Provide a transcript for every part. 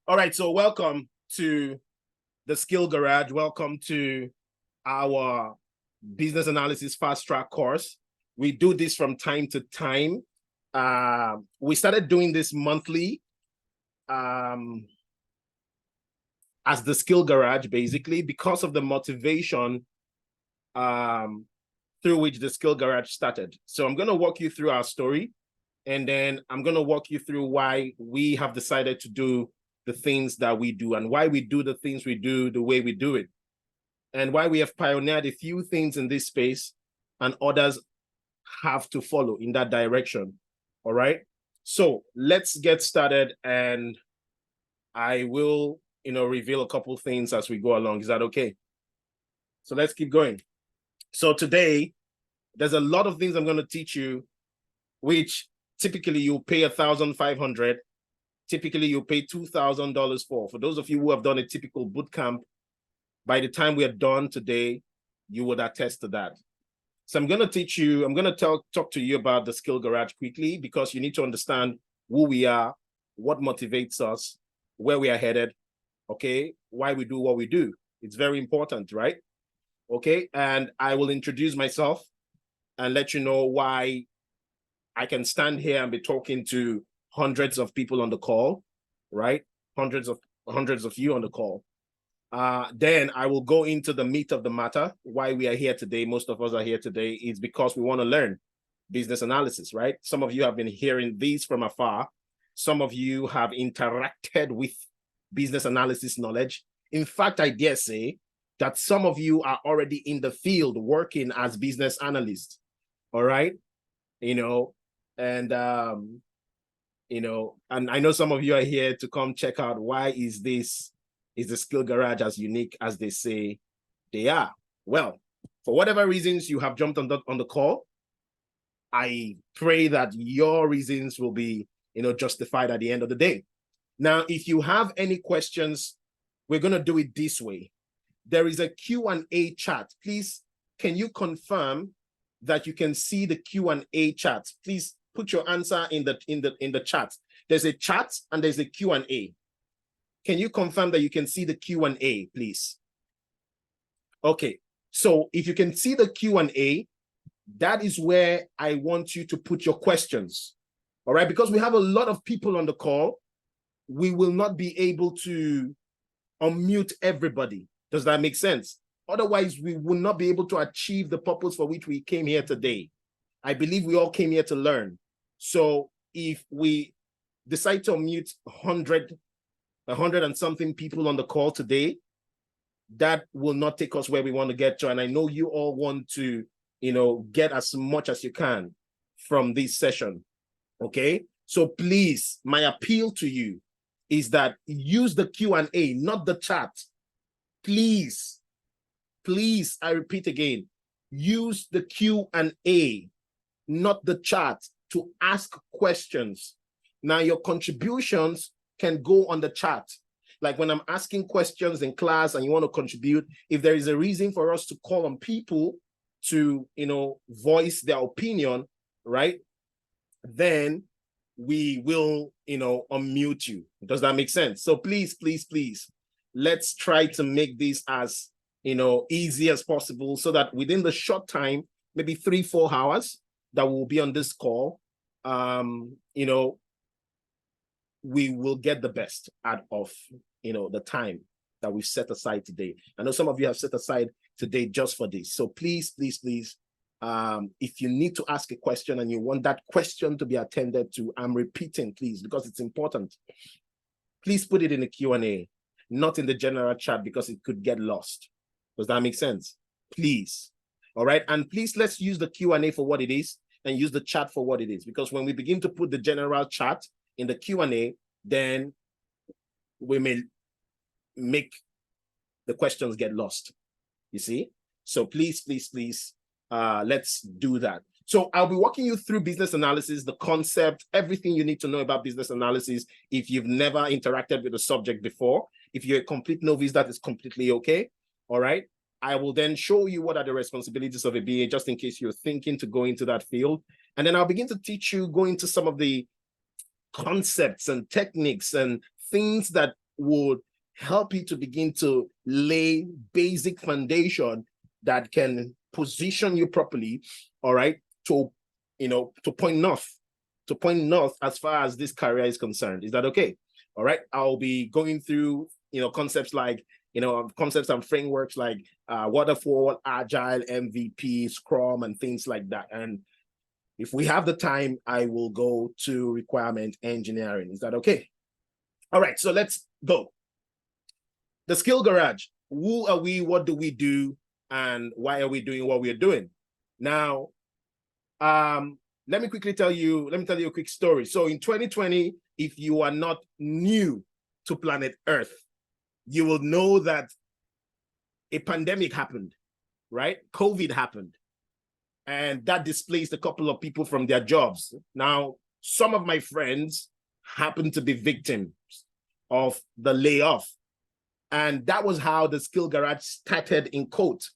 All right, so welcome to the Skill Garage. Welcome to our business analysis fast track course. We do this from time to time. We started doing this monthly as the Skill Garage, basically, because of the motivation through which the Skill Garage started. So I'm going to walk you through our story, and then I'm going to walk you through why we have decided to do the things that we do and why we do the things we do the way we do it, and why we have pioneered a few things in this space and others have to follow in that direction. All right. So let's get started, and I will, reveal a couple things as we go along. Is that okay? So let's keep going. So today, there's a lot of things I'm going to teach you, which typically you pay $1,500. Typically you pay $2,000 for. For those of you who have done a typical boot camp, by the time we are done today, you would attest to that. So I'm going to teach you, I'm going to talk to you about the Skill Garage quickly, because you need to understand who we are, what motivates us, where we are headed, okay, why we do what we do. It's very important, right? Okay, and I will introduce myself and let you know why I can stand here and be talking to hundreds of people on the call, right? Hundreds of you on the call. Then I will go into the meat of the matter. Why we are here today, most of us are here today, is because we want to learn business analysis, right? Some of you have been hearing these from afar. Some of you have interacted with business analysis knowledge. In fact, I dare say that some of you are already in the field working as business analysts, all right? And I know some of you are here to come check out why is the Skill Garage as unique as they say they are. Well, for whatever reasons you have jumped on the call, I pray that your reasons will be, justified at the end of the day. Now, if you have any questions, we're going to do it this way. There is a Q&A chat. Please, can you confirm that you can see the Q&A chat? Please put your answer in the chat. There's a chat and there's a Q&A. Can you confirm that you can see the Q&A, please? Okay, so if you can see the Q&A, that is where I want you to put your questions. All right, because we have a lot of people on the call, we will not be able to unmute everybody. Does that make sense? Otherwise, we will not be able to achieve the purpose for which we came here today. I believe we all came here to learn. So if we decide to unmute 100 and something people on the call today, that will not take us where we want to get to. And I know you all want to, get as much as you can from this session. Okay. So please, my appeal to you is that use the Q&A, not the chat. Please, I repeat again, use the Q&A, not the chat, to ask questions. Now, your contributions can go on the chat. Like when I'm asking questions in class and you want to contribute, if there is a reason for us to call on people to, voice their opinion, right? Then we will, unmute you. Does that make sense? So please, let's try to make this as, easy as possible, so that within the short time, maybe 3-4 hours that we'll be on this call, we will get the best out of, the time that we've set aside today. I know some of you have set aside today just for this. So please, if you need to ask a question and you want that question to be attended to, I'm repeating, please, because it's important. Please put it in the Q&A, not in the general chat, because it could get lost. Does that make sense? Please. All right. And please, let's use the Q&A for what it is and use the chat for what it is. Because when we begin to put the general chat in the Q&A, then we may make the questions get lost. You see? So please, let's do that. So I'll be walking you through business analysis, the concept, everything you need to know about business analysis. If you've never interacted with the subject before, if you're a complete novice, that is completely okay. All right. I will then show you what are the responsibilities of a BA, just in case you're thinking to go into that field. And then I'll begin to teach you, go into some of the concepts and techniques and things that would help you to begin to lay basic foundation that can position you properly, all right, to point north as far as this career is concerned. Is that okay? All right, I'll be going through concepts like concepts and frameworks like waterfall, agile, MVP, scrum, and things like that. And if we have the time, I will go to requirement engineering. Is that okay? All right, so let's go. The Skill Garage. Who are we? What do we do? And why are we doing what we're doing? Now, let me tell you a quick story. So in 2020, if you are not new to planet Earth, you will know that a pandemic happened, right? COVID happened. And that displaced a couple of people from their jobs. Now, some of my friends happened to be victims of the layoff. And that was how the Skill Garage started, in quote,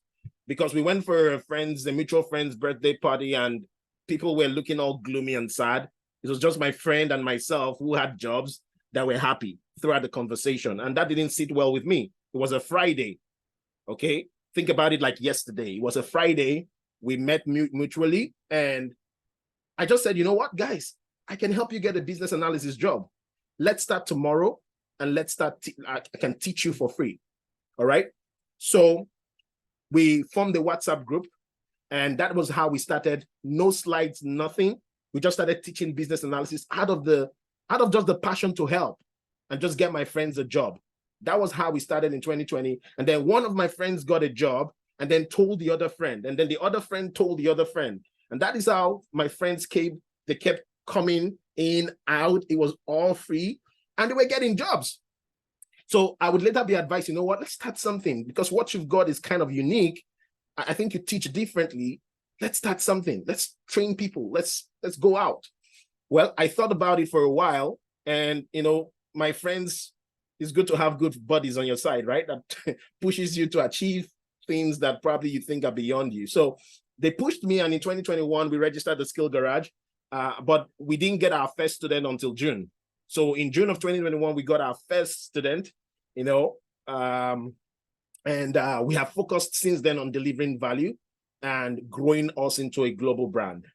because we went for a mutual friend's birthday party, and people were looking all gloomy and sad. It was just my friend and myself who had jobs that were happy throughout the conversation. And that didn't sit well with me. It was a Friday, okay? Think about it like yesterday. It was a Friday. We met mutually, and I just said, you know what, guys, I can help you get a business analysis job. Let's start tomorrow, and let's start. I can teach you for free. All right. So we formed a WhatsApp group, and that was how we started. No slides, nothing. We just started teaching business analysis out of just the passion to help and just get my friends a job. That was how we started in 2020. And then one of my friends got a job, and then told the other friend, and then the other friend told the other friend. And that is how my friends came. They kept coming in, out. It was all free, and they were getting jobs. So I would later be advised, you know what, let's start something, because what you've got is kind of unique. I think you teach differently. Let's start something. Let's train people. Let's go out. Well, I thought about it for a while, and my friends, it's good to have good buddies on your side, right? That pushes you to achieve things that probably you think are beyond you. So they pushed me, and in 2021, we registered the Skill Garage, but we didn't get our first student until June. So in June of 2021, we got our first student, and we have focused since then on delivering value and growing us into a global brand.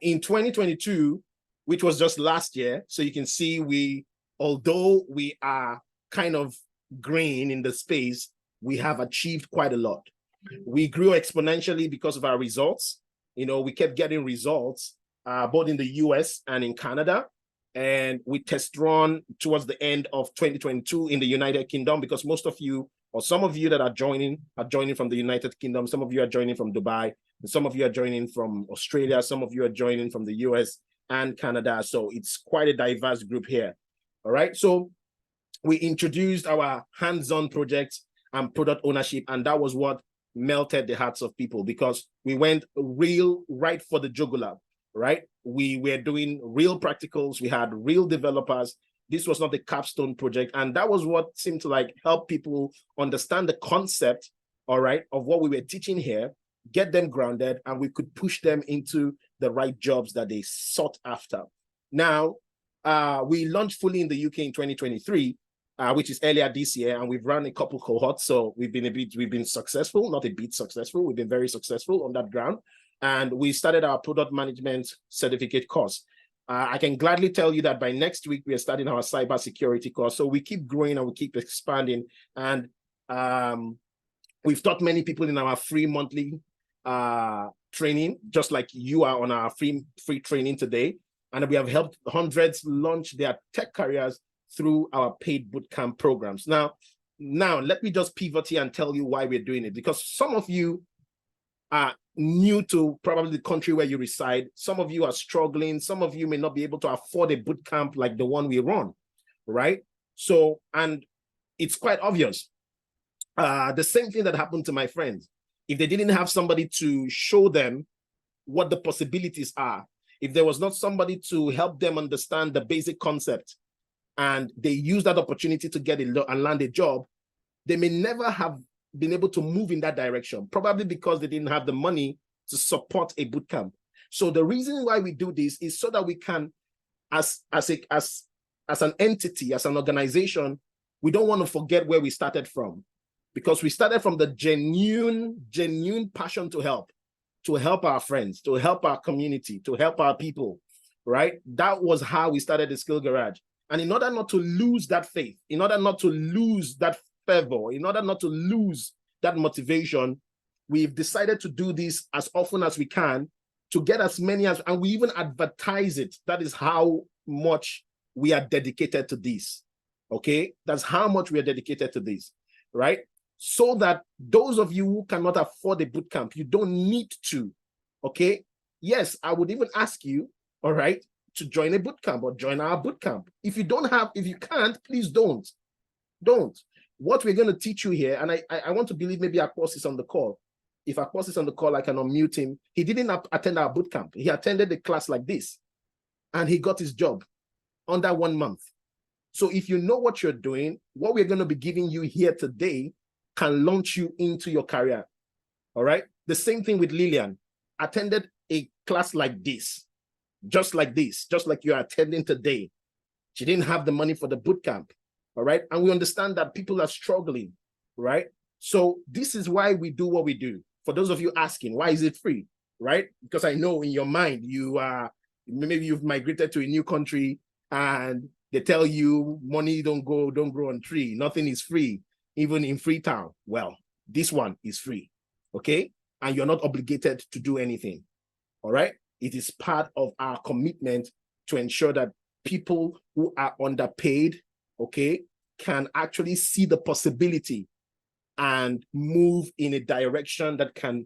In 2022, which was just last year, so you can see although we are kind of green in the space, we have achieved quite a lot. We grew exponentially because of our results. We kept getting results both in the US and in Canada. And we test run towards the end of 2022 in the United Kingdom, because most of you, or some of you that are joining from the United Kingdom. Some of you are joining from Dubai, and some of you are joining from Australia. Some of you are joining from the US and Canada. So it's quite a diverse group here. All right. So we introduced our hands-on projects and product ownership, and that was what melted the hearts of people, because we went right for the jugular, right? We were doing real practicals. We had real developers. This was not the capstone project, and that was what seemed to help people understand the concept, all right, of what we were teaching here, get them grounded, and we could push them into the right jobs that they sought after. Now, we launched fully in the UK in 2023. Which is earlier this year, and we've run a couple cohorts. So we've been successful, not a bit successful. We've been very successful on that ground. And we started our product management certificate course. I can gladly tell you that by next week, we are starting our cybersecurity course. So we keep growing and we keep expanding. And we've taught many people in our free monthly training, just like you are on our free training today. And we have helped hundreds launch their tech careers through our paid bootcamp programs. Now, let me just pivot here and tell you why we're doing it, because some of you are new to probably the country where you reside. Some of you are struggling. Some of you may not be able to afford a bootcamp like the one we run, right? So, and it's quite obvious. The same thing that happened to my friends. If they didn't have somebody to show them what the possibilities are, if there was not somebody to help them understand the basic concept, and they use that opportunity to get and land a job, they may never have been able to move in that direction, probably because they didn't have the money to support a bootcamp. So the reason why we do this is so that we can as an entity, as an organization, we don't want to forget where we started from, because we started from the genuine passion to help our friends, to help our community, to help our people, right? That was how we started the Skill Garage. And in order not to lose that faith, in order not to lose that fervor, in order not to lose that motivation, we've decided to do this as often as we can to get as many as, and we even advertise it. That is how much we are dedicated to this. Okay, that's how much we are dedicated to this, right? So that those of you who cannot afford a bootcamp, you don't need to. Okay, yes, I would even ask you, all right, to join a bootcamp or join our bootcamp. If you can't, please don't. What we're going to teach you here, and I want to believe maybe Akpos is on the call. If Akpos is on the call, I can unmute him. He didn't attend our bootcamp. He attended a class like this, and he got his job under 1 month. So if you know what you're doing, what we're going to be giving you here today can launch you into your career. All right. The same thing with Lillian. Attended a class like this, just like you're attending today. She didn't have the money for the bootcamp. All right. And we understand that people are struggling. Right. So this is why we do what we do. For those of you asking, why is it free? Right. Because I know in your mind, maybe you've migrated to a new country and they tell you money don't grow on tree. Nothing is free, even in Freetown. Well, this one is free, okay? And you're not obligated to do anything, all right? It is part of our commitment to ensure that people who are underpaid, okay, can actually see the possibility and move in a direction that can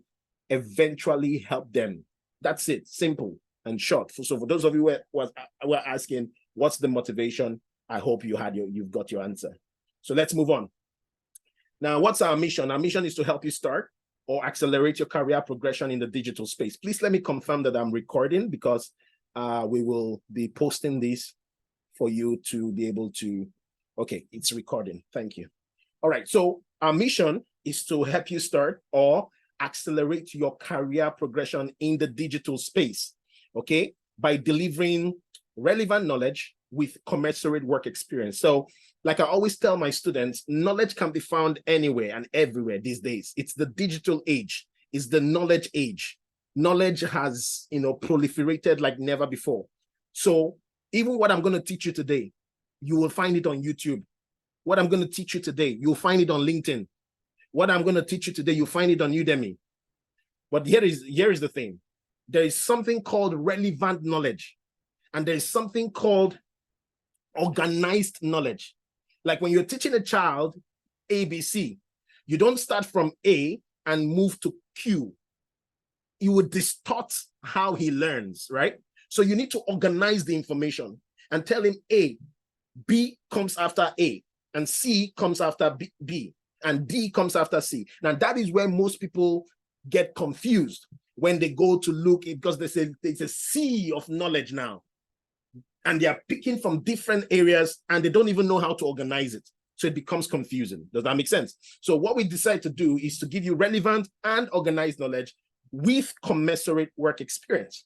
eventually help them. That's it, simple and short. So for those of you who are asking, what's the motivation? I hope you've got your answer. So let's move on. Now, what's our mission? Our mission is to help you start or accelerate your career progression in the digital space. Please let me confirm that I'm recording, because we will be posting this for you to be able to, okay, it's recording. Thank you. All right, so our mission is to help you start or accelerate your career progression in the digital space, okay, by delivering relevant knowledge with commensurate work experience. So like I always tell my students, knowledge can be found anywhere and everywhere these days. It's the digital age. It's the knowledge age. Knowledge has, proliferated like never before. So even what I'm going to teach you today, you will find it on YouTube. What I'm going to teach you today, you'll find it on LinkedIn. What I'm going to teach you today, you'll find it on Udemy. But here is the thing. There is something called relevant knowledge. And there's something called organized knowledge. Like when you're teaching a child ABC, you don't start from A and move to Q. You would distort how he learns, right? So you need to organize the information and tell him A, B comes after A, and C comes after B, and D comes after C. Now that is where most people get confused when they go to look, because there's a sea of knowledge now. And they are picking from different areas and they don't even know how to organize it. So it becomes confusing. Does that make sense? So what we decide to do is to give you relevant and organized knowledge with commensurate work experience.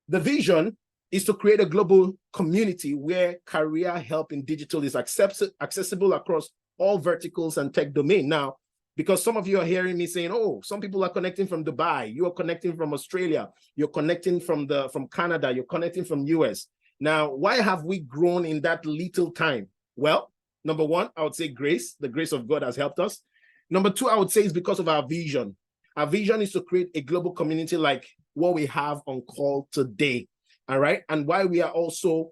The vision is to create a global community where career help in digital is accessible across all verticals and tech domain. Now, because some of you are hearing me saying, oh, some people are connecting from Dubai, you are connecting from Australia, you're connecting from Canada, you're connecting from US. Now, why have we grown in that little time? Well, number one, I would say grace. The grace of God has helped us. Number two, I would say is because of our vision. Our vision is to create a global community like what we have on call today. All right. And why we are also,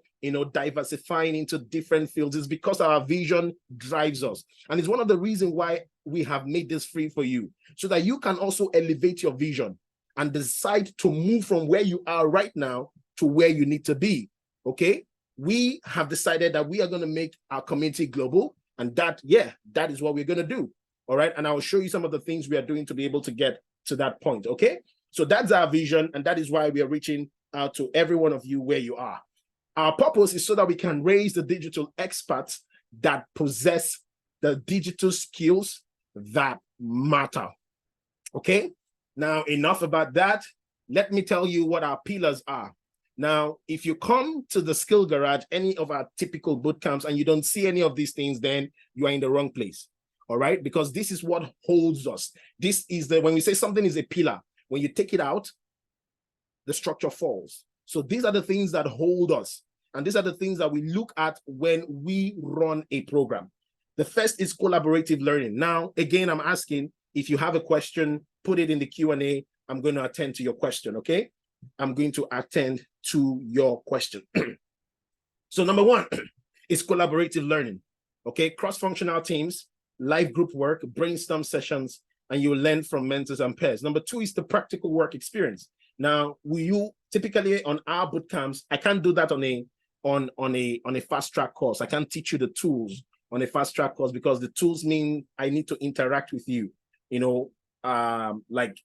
diversifying into different fields is because our vision drives us. And it's one of the reasons why we have made this free for you, so that you can also elevate your vision and decide to move from where you are right now to where you need to be. Okay. We have decided that we are going to make our community global, and that is what we're going to do. All right. And I will show you some of the things we are doing to be able to get to that point. Okay. So that's our vision. And that is why we are reaching out to every one of you where you are. Our purpose is so that we can raise the digital experts that possess the digital skills that matter. Okay. Now, enough about that. Let me tell you what our pillars are. Now, if you come to the Skill Garage, any of our typical boot camps, and you don't see any of these things, then you are in the wrong place. All right, because this is what holds us. This is when we say something is a pillar, when you take it out, the structure falls. So these are the things that hold us. And these are the things that we look at when we run a program. The first is collaborative learning. Now, again, I'm asking if you have a question, put it in the Q&A. I'm going to attend to your question, okay? I'm going to attend to your question. So number one is collaborative learning, okay? Cross-functional teams, live group work, brainstorm sessions, and you will learn from mentors and peers. Number two is the practical work experience. Now, you typically on our boot camps, I can't do that on a fast track course. I can't teach you the tools on a fast track course because the tools mean I need to interact with you, like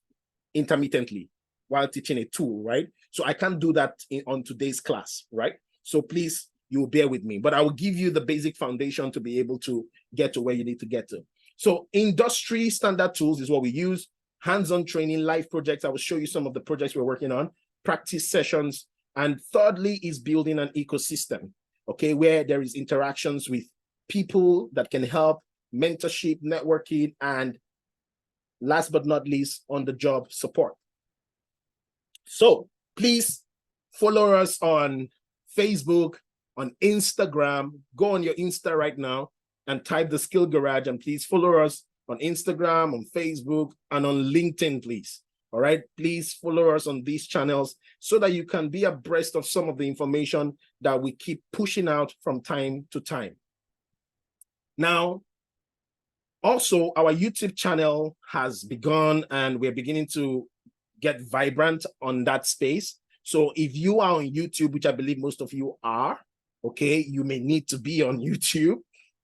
intermittently while teaching a tool, right? So I can't do that on today's class, right? So please, you will bear with me, but I will give you the basic foundation to be able to get to where you need to get to. So industry standard tools is what we use. Hands-on training, live projects. I will show you some of the projects we're working on, practice sessions. And thirdly is building an ecosystem, okay, where there is interactions with people that can help, mentorship, networking, and last but not least, on-the-job support. So please follow us on Facebook, on Instagram. Go on your Insta right now and type the Skill Garage, and please follow us on Instagram, on Facebook, and on LinkedIn, please. All right, please follow us on these channels so that you can be abreast of some of the information that we keep pushing out from time to time. Now, also, our YouTube channel has begun and we're beginning to get vibrant on that space. So if you are on YouTube, which I believe most of you are, okay, you may need to be on YouTube.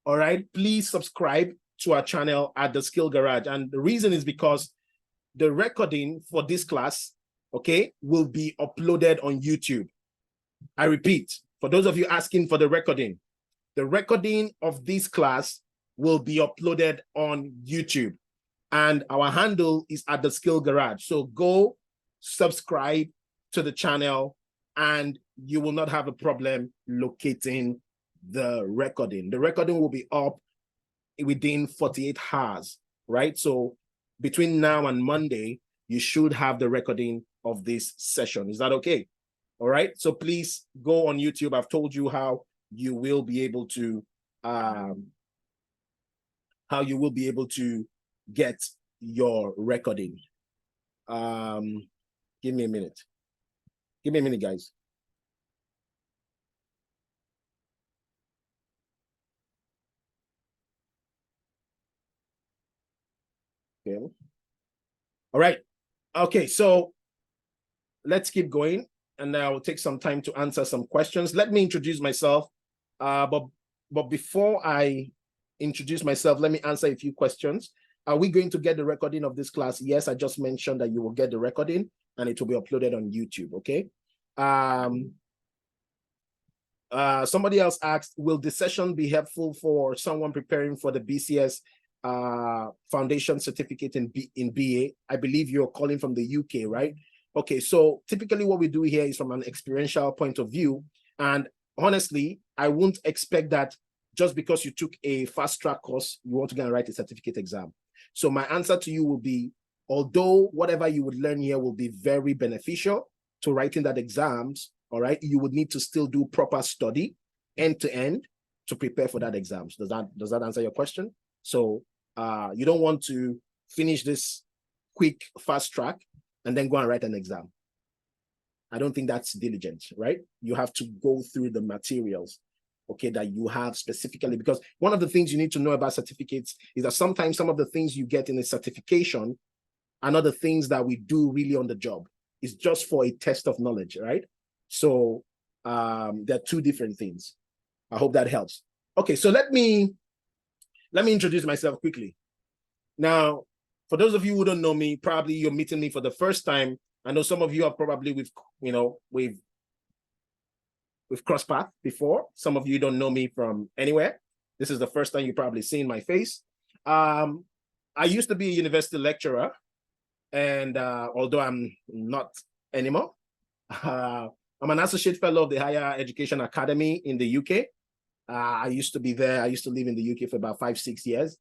All right, please subscribe to our channel at the Skill Garage. And the reason is because the recording for this class, okay, will be uploaded on YouTube. I repeat, for those of you asking for the recording of this class will be uploaded on YouTube. And our handle is at the Skill Garage. So go subscribe to the channel and you will not have a problem locating the recording. The recording will be up within 48 hours, right? So between now and Monday, you should have the recording of this session. Is that okay? All right. So please go on YouTube. I've told you how you will be able to get your recording. Give me a minute. Give me a minute, guys. Okay. All right. Okay, so let's keep going, and I will take some time to answer some questions. Let me introduce myself, but before I introduce myself, let me answer a few questions. Are we going to get the recording of this class? Yes, I just mentioned that you will get the recording, and it will be uploaded on YouTube, okay? Somebody else asked, will the session be helpful for someone preparing for the BCS foundation certificate in BA? I believe you're calling from the UK, right? Okay, so typically what we do here is from an experiential point of view. And honestly, I wouldn't expect that just because you took a fast track course, you want to go and write a certificate exam. So my answer to you will be, although whatever you would learn here will be very beneficial to writing that exams, all right, you would need to still do proper study end to end to prepare for that exams. Does that answer your question? So you don't want to finish this quick fast track and then go and write an exam. I don't think that's diligent, right? You have to go through the materials, okay, that you have specifically, because one of the things you need to know about certificates is that sometimes some of the things you get in a certification are not the things that we do really on the job. It's just for a test of knowledge, right? So they're two different things. I hope that helps. Okay, so let me introduce myself quickly. Now, for those of you who don't know me, probably you're meeting me for the first time. I know some of you are probably we've crossed paths before. Some of you don't know me from anywhere. This is the first time you've probably seen my face. I used to be a university lecturer, and although I'm not anymore, I'm an associate fellow of the Higher Education Academy in the UK. I used to be there. I used to live in the UK for about 5-6 years.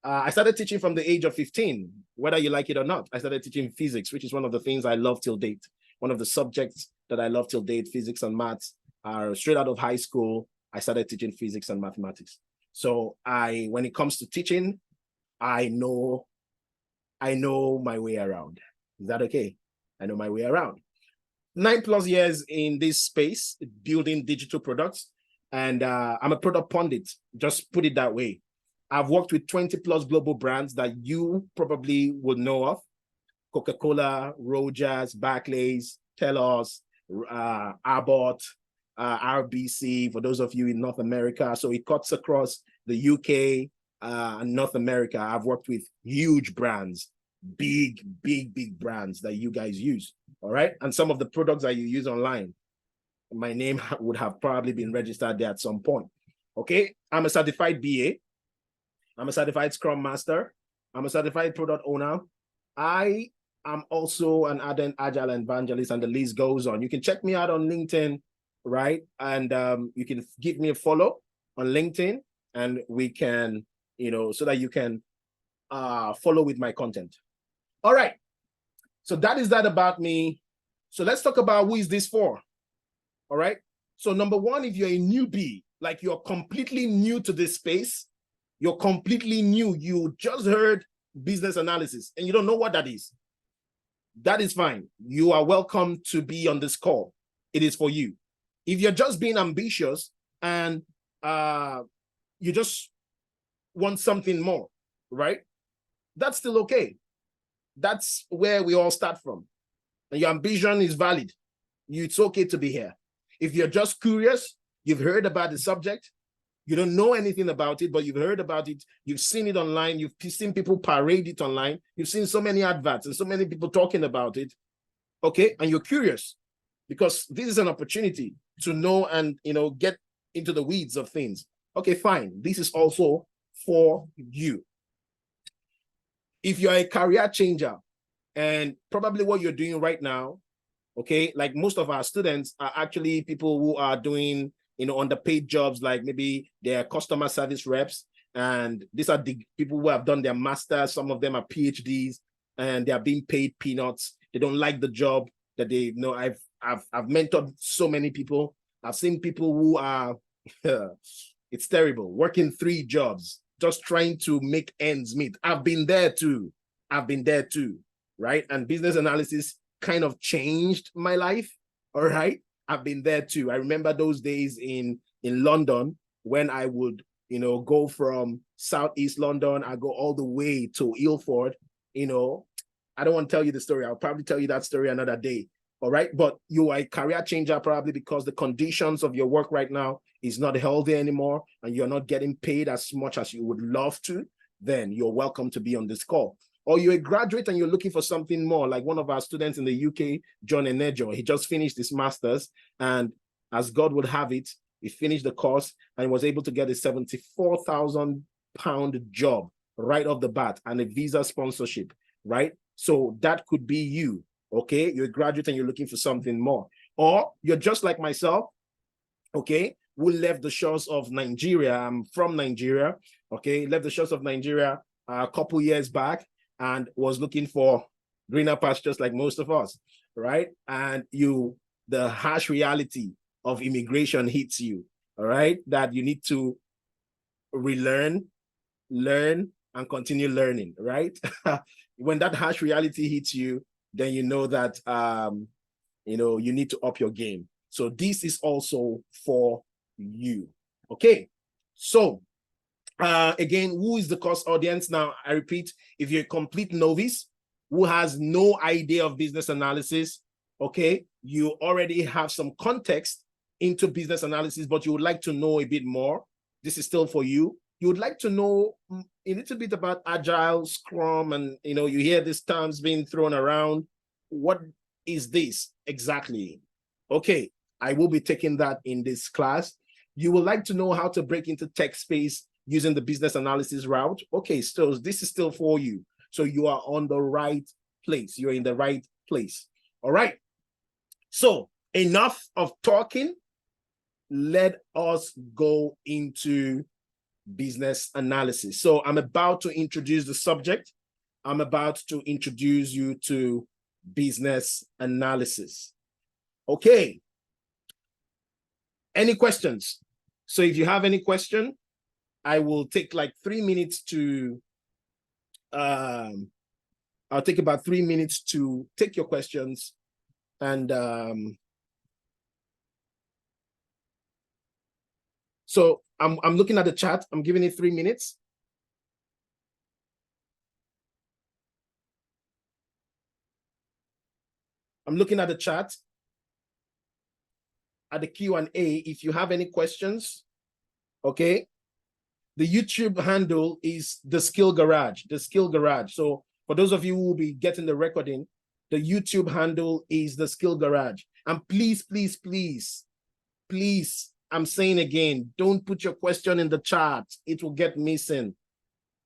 I started teaching from the age of 15, whether you like it or not. I started teaching physics, which is one of the things I love till date. One of the subjects that I love till date, physics and maths, are straight out of high school. I started teaching physics and mathematics. So when it comes to teaching, I know my way around. Is that okay? I know my way around. 9+ years in this space, building digital products. And I'm a product pundit, just put it that way. I've worked with 20+ global brands that you probably would know of. Coca-Cola, Rogers, Barclays, Telos, Abbott, RBC, for those of you in North America. So it cuts across the UK and North America. I've worked with huge brands, big brands that you guys use, all right? And some of the products that you use online, my name would have probably been registered there at some point, okay? I'm a certified BA. I'm a certified Scrum Master. I'm a certified product owner. I am also an ardent Agile evangelist, and the list goes on. You can check me out on LinkedIn, right? And you can give me a follow on LinkedIn, and we can, so that you can follow with my content. All right. So that is that about me. So let's talk about who is this for? All right. So number one, if you're a newbie, like you're completely new to this space, you're completely new, you just heard business analysis and you don't know what that is, that is fine. You are welcome to be on this call. It is for you. If you're just being ambitious and you just want something more, right? That's still okay. That's where we all start from. And your ambition is valid. It's okay to be here. If you're just curious, you've heard about the subject, you don't know anything about it, but you've heard about it, you've seen it online, you've seen people parade it online, you've seen so many adverts and so many people talking about it, okay? And you're curious because this is an opportunity to know and, get into the weeds of things. Okay, fine. This is also for you. If you're a career changer and probably what you're doing right now, okay, like most of our students are actually people who are doing underpaid jobs, like maybe they're customer service reps, and these are the people who have done their masters. Some of them are PhDs, and they are being paid peanuts. They don't like the job that they I've mentored so many people. I've seen people who are it's terrible, working 3 jobs, just trying to make ends meet. I've been there too, right? And business analysis kind of changed my life, all right? I've been there too. I remember those days in London when I would, go from Southeast London, I go all the way to Ilford. I don't want to tell you the story. I'll probably tell you that story another day, all right? But you are a career changer probably because the conditions of your work right now is not healthy anymore and you're not getting paid as much as you would love to, then you're welcome to be on this call. Or you're a graduate and you're looking for something more, like one of our students in the UK, John Enejo. He just finished his master's, and as God would have it, he finished the course and was able to get a £74,000 job right off the bat and a visa sponsorship, right? So that could be you, okay? You're a graduate and you're looking for something more. Or you're just like myself, okay, who left the shores of Nigeria. I'm from Nigeria, okay? Left the shores of Nigeria a couple years back and was looking for greener pastures like most of us, right? And the harsh reality of immigration hits you, all right? That you need to relearn, learn, and continue learning, right? When that harsh reality hits you, then you know that, you need to up your game. So this is also for you, okay? So, again, who is the course audience? Now, I repeat, if you're a complete novice who has no idea of business analysis, okay, you already have some context into business analysis, but you would like to know a bit more, this is still for you. You would like to know a little bit about Agile, Scrum, and, you hear these terms being thrown around. What is this exactly? Okay, I will be taking that in this class. You would like to know how to break into tech space using the business analysis route. Okay, so this is still for you. So you are on the right place. You're in the right place. All right. So enough of talking. Let us go into business analysis. So I'm about to introduce the subject. I'm about to introduce you to business analysis. Okay. Any questions? So if you have any question, I will take like 3 minutes to, I'll take about 3 minutes to take your questions. And so I'm looking at the chat. I'm giving it 3 minutes. I'm looking at the chat, at the Q&A. If you have any questions, okay. The YouTube handle is TheSkillGarage, TheSkillGarage. So for those of you who will be getting the recording, the YouTube handle is TheSkillGarage. And please, please, please, please, I'm saying again, don't put your question in the chat. It will get missing.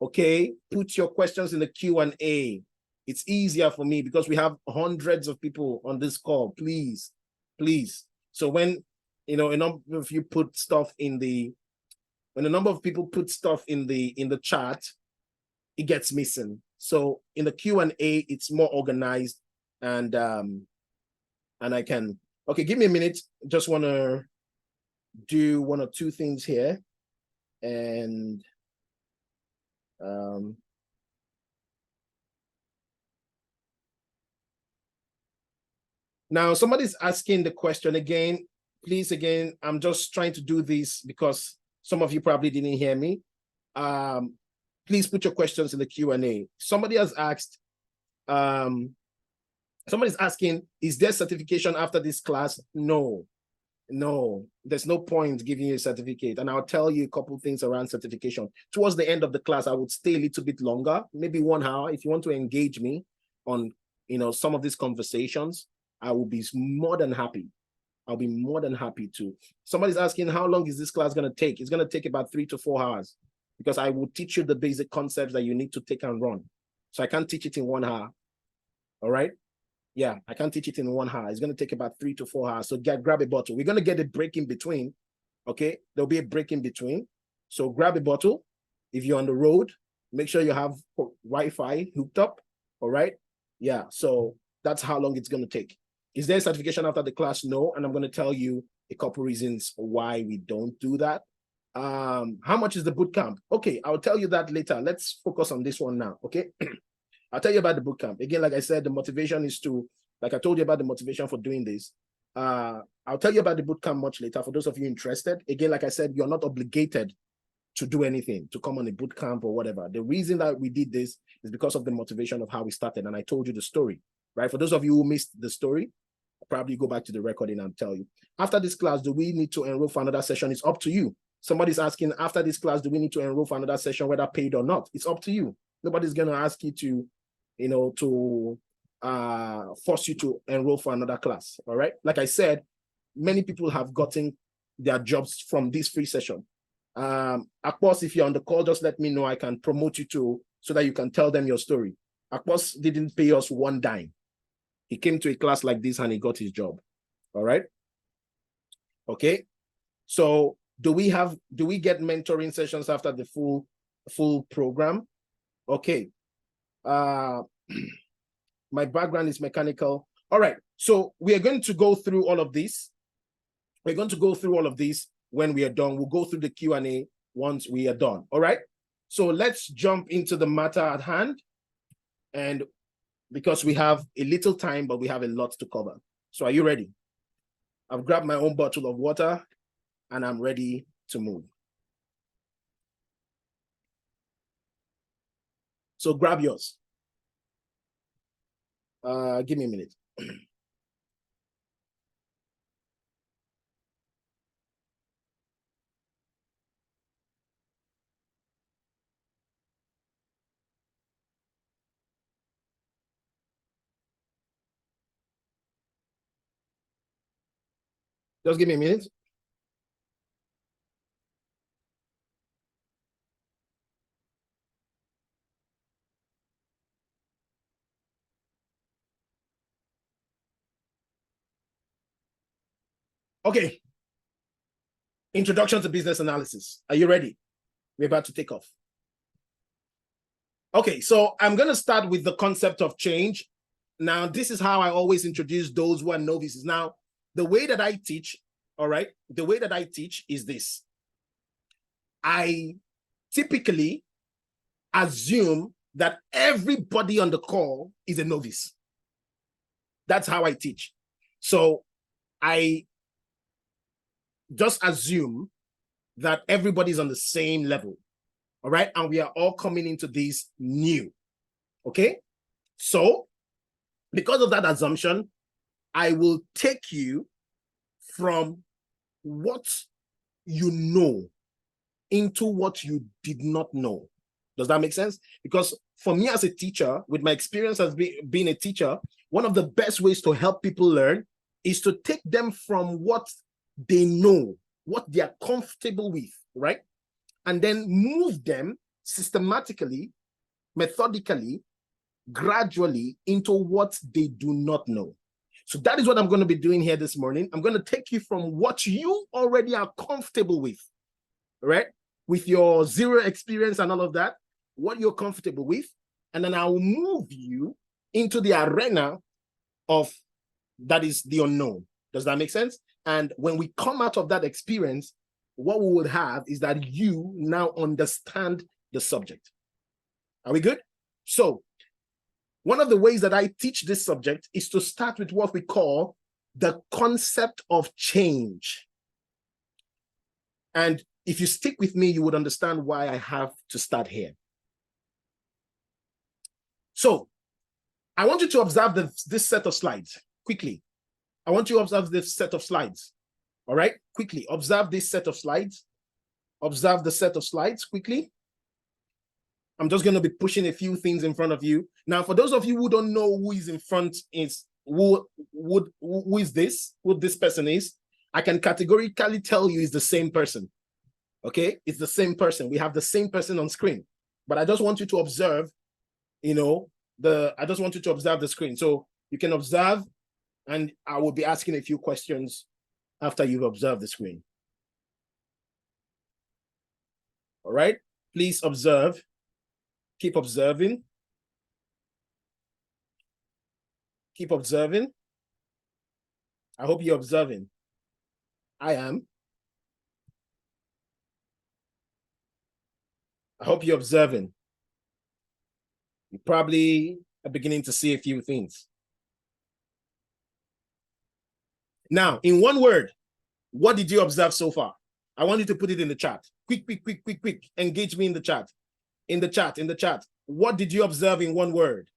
Okay? Put your questions in the Q&A. It's easier for me because we have hundreds of people on this call. Please, please. So when, you know, a number of you put stuff in the, when a number of people put stuff in the chat, it gets missing. So in the Q&A, it's more organized, and I can, okay, give me a minute. Just want to do 1 or 2 things here. And now somebody's asking the question again. Please, again, I'm just trying to do this because some of you probably didn't hear me. Please put your questions in the Q&A. Somebody has asked, somebody's asking, is there certification after this class? No, there's no point giving you a certificate. And I'll tell you a couple of things around certification. Towards the end of the class, I would stay a little bit longer, maybe 1 hour. If you want to engage me on, you know, some of these conversations, I will be more than happy. I'll be more than happy to. Somebody's asking, how long is this class going to take? It's going to take about 3 to 4 hours because I will teach you the basic concepts that you need to take and run. So I can't teach it in 1 hour. All right? Yeah, I can't teach it in 1 hour. It's going to take about 3 to 4 hours. So grab a bottle. We're going to get a break in between. Okay? There'll be a break in between. So grab a bottle. If you're on the road, make sure you have Wi-Fi hooked up. All right? Yeah, so that's how long it's going to take. Is there a certification after the class? No. And I'm going to tell you a couple reasons why we don't do that. How much is the boot camp? Okay, I'll tell you that later. Let's focus on this one now. Okay. I'll tell you about the boot camp. Again, like I said, the motivation is to, like I told you about the motivation for doing this. I'll tell you about the boot camp much later for those of you interested. Again, like I said, you're not obligated to do anything, to come on a boot camp or whatever. The reason that we did this is because of the motivation of how we started. And I told you the story, right? For those of you who missed the story, I'll probably go back to the recording and tell you. After this class, do we need to enroll for another session? It's up to you. Somebody's asking, after this class, do we need to enroll for another session, whether paid or not? It's up to you. Nobody's going to ask you to, you know, to force you to enroll for another class, all right? Like I said, many people have gotten their jobs from this free session. Of course, if you're on the call, just let me know. I can promote you to, so that you can tell them your story. Akpos didn't pay us 1 dime. He came to a class like this and he got his job. All right. Okay. So do we get mentoring sessions after the full program? Okay. My background is mechanical. All right. So we are going to go through all of this. We're going to go through all of this when we are done. We'll go through the Q&A once we are done. All right. So let's jump into the matter at hand. And because we have a little time, but we have a lot to cover. So are you ready? I've grabbed my own bottle of water and I'm ready to move. So grab yours. Give me a minute. Just give me a minute. Okay. Introduction to business analysis. Are you ready? We're about to take off. Okay, so I'm going to start with the concept of change. Now, this is how I always introduce those who are novices. Now, the way that I teach, all right, the way that I teach is this. I typically assume that everybody on the call is a novice. That's how I teach. So I just assume that everybody's on the same level, all right? And we are all coming into this new, okay? So because of that assumption, I will take you from what you know into what you did not know. Does that make sense? Because for me as a teacher, with my experience as being a teacher, one of the best ways to help people learn is to take them from what they know, what they are comfortable with, right? And then move them systematically, methodically, gradually into what they do not know. So that is what I'm going to be doing here this morning. I'm going to take you from what you already are comfortable with, right? With your zero experience and all of that, what you're comfortable with, and then I will move you into the arena of that is the unknown. Does that make sense? And when we come out of that experience, what we would have is that you now understand the subject. Are we good? So one of the ways that I teach this subject is to start with what we call the concept of change. And if you stick with me, you would understand why I have to start here. So I want you to observe this set of slides quickly. I want you to observe this set of slides. All right, quickly observe this set of slides. Observe the set of slides quickly. I'm just going to be pushing a few things in front of you. Now, for those of you who don't know who is in front, is who is this, who this person is, I can categorically tell you it's the same person. Okay, it's the same person. We have the same person on screen, but I just want you to observe, I just want you to observe the screen. So you can observe, and I will be asking a few questions after you've observed the screen. All right, please observe. Keep observing. Keep observing. I hope you're observing. I am. I hope you're observing. You probably are beginning to see a few things. Now, in one word, what did you observe so far? I want you to put it in the chat. Quick. Engage me in the chat. In the chat. What did you observe in one word?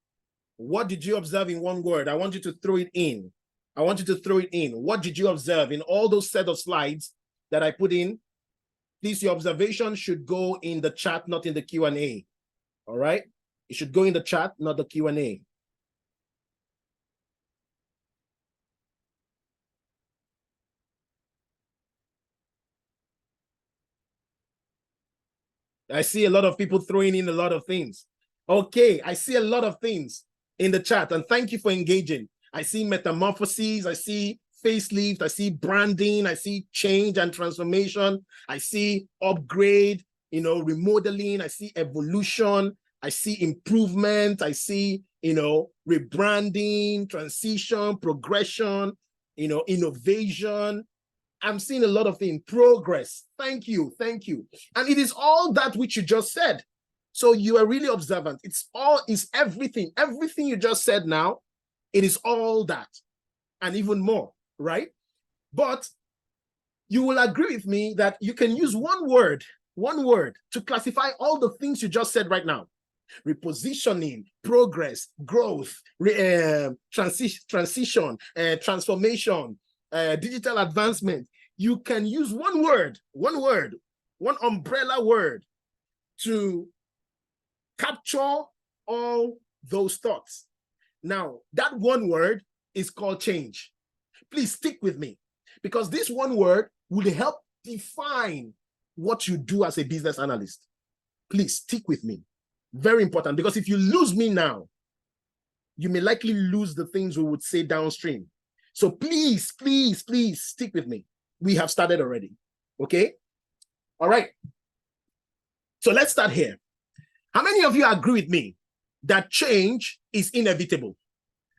What did you observe in one word? I want you to throw it in. What did you observe in all those set of slides that I put in? Please, your observation should go in the chat, not in the Q&A. All right? It should go in the chat, not the Q&A. I see a lot of people throwing in a lot of things. Okay, I see a lot of things in the chat, and thank you for engaging. I see metamorphoses, I see facelift, I see branding, I see change and transformation, I see upgrade, remodeling, I see evolution, I see improvement, I see, rebranding, transition, progression, innovation. I'm seeing a lot of things. Progress. Thank you. And it is all that which you just said. So you are really observant. It's everything. Everything you just said now, it is all that and even more, right? But you will agree with me that you can use one word to classify all the things you just said right now. Repositioning, progress, growth, transition, transformation, digital advancement. You can use one word, one umbrella word to capture all those thoughts. Now, that one word is called change. Please stick with me, because this one word will help define what you do as a business analyst. Please stick with me. Very important, because if you lose me now, you may likely lose the things we would say downstream. So please stick with me. we have started already. Okay? All right. So let's start here. How many of you agree with me that change is inevitable?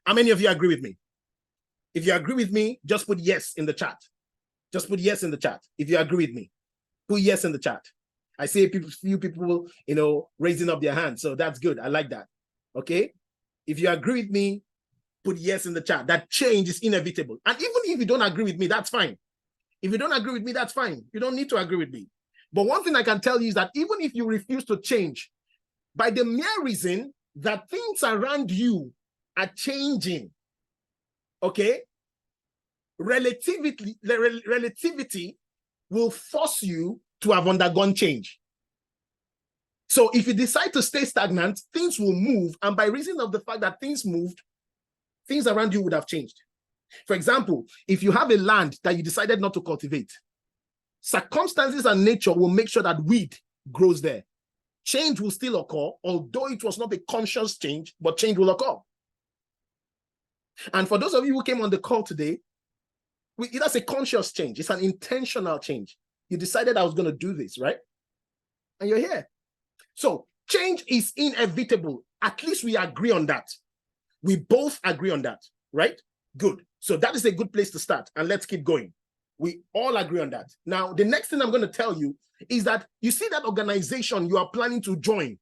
How many of you agree with me? If you agree with me, just put yes in the chat. Just put yes in the chat. If you agree with me, put yes in the chat. I see few people, raising up their hands. So that's good. I like that. Okay. If you agree with me, put yes in the chat. That change is inevitable. And even if you don't agree with me, that's fine. If you don't agree with me, that's fine. You don't need to agree with me. But one thing I can tell you is that even if you refuse to change, by the mere reason that things around you are changing, okay, relativity will force you to have undergone change. So if you decide to stay stagnant, things will move. And by reason of the fact that things moved, things around you would have changed. For example, if you have a land that you decided not to cultivate, circumstances and nature will make sure that weed grows there. Change will still occur, although it was not a conscious change, but change will occur. And for those of you who came on the call today, that's a conscious change. It's an intentional change. You decided I was going to do this, right? And you're here. So change is inevitable. At least we agree on that. We both agree on that, right? Good. So that is a good place to start. And let's keep going. We all agree on that. Now, the next thing I'm going to tell you is that you see that organization you are planning to join.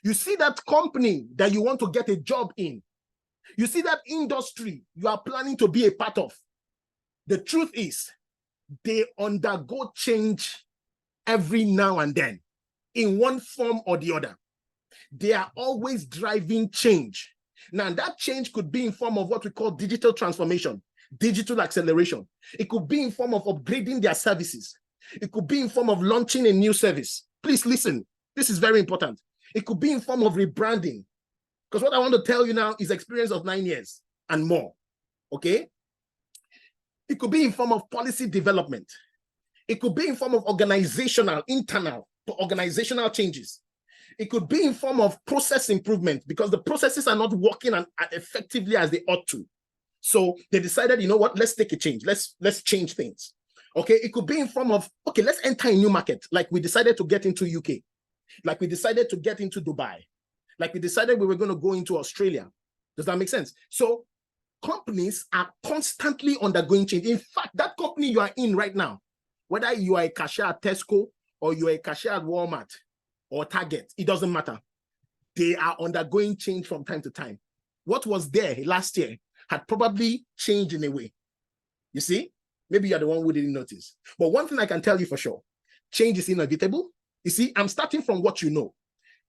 You see that company that you want to get a job in. You see that industry you are planning to be a part of. The truth is, they undergo change every now and then in one form or the other. They are always driving change. Now, that change could be in form of what we call digital transformation, digital acceleration. It could be in form of upgrading their services. It could be in form of launching a new service. Please listen. This is very important. It could be in form of rebranding. Because what I want to tell you now is experience of 9 years and more. Okay? It could be in form of policy development. It could be in form of organizational, internal, organizational changes. It could be in form of process improvement because the processes are not working as effectively as they ought to. So they decided, you know what, let's take a change. Let's change things. Okay, it could be in form of, okay, let's enter a new market. Like we decided to get into UK. Like we decided to get into Dubai. Like we decided we were going to go into Australia. Does that make sense? So companies are constantly undergoing change. In fact, that company you are in right now, whether you are a cashier at Tesco or you are a cashier at Walmart or Target, it doesn't matter. They are undergoing change from time to time. What was there last year had probably changed in a way. You see? Maybe you're the one who didn't notice. But one thing I can tell you for sure, change is inevitable. You see, I'm starting from what you know.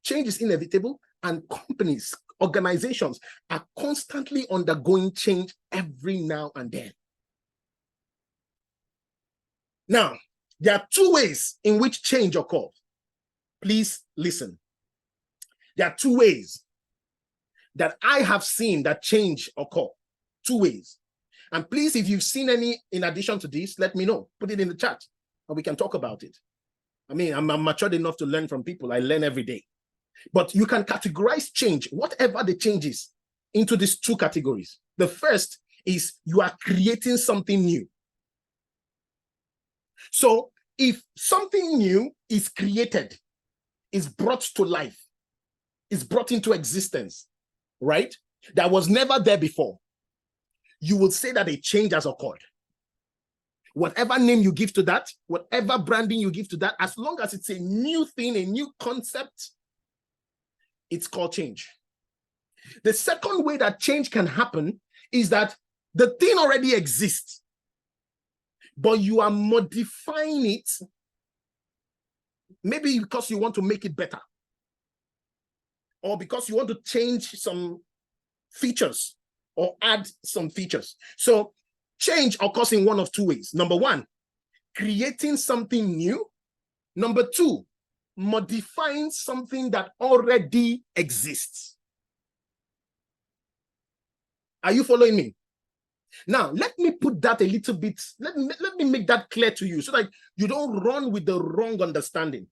Change is inevitable, and companies, organizations are constantly undergoing change every now and then. Now, there are two ways in which change occurs. Please listen. There are two ways that I have seen that change occur. Two ways. And please, if you've seen any in addition to this, let me know. Put it in the chat and we can talk about it. I mean, I'm matured enough to learn from people. I learn every day. But you can categorize change, whatever the change is, into these two categories. The first is you are creating something new. So if something new is created, is brought to life, is brought into existence, right? That was never there before, you will say that a change has occurred. Whatever name you give to that, whatever branding you give to that, as long as it's a new thing, a new concept, it's called change. The second way that change can happen is that the thing already exists, but you are modifying it, maybe because you want to make it better, or because you want to change some features or add some features. So change occurs in one of two ways. Number one, creating something new. Number two, modifying something that already exists. Are you following me? Now, let me put that a little bit, let me make that clear to you so that you don't run with the wrong understanding.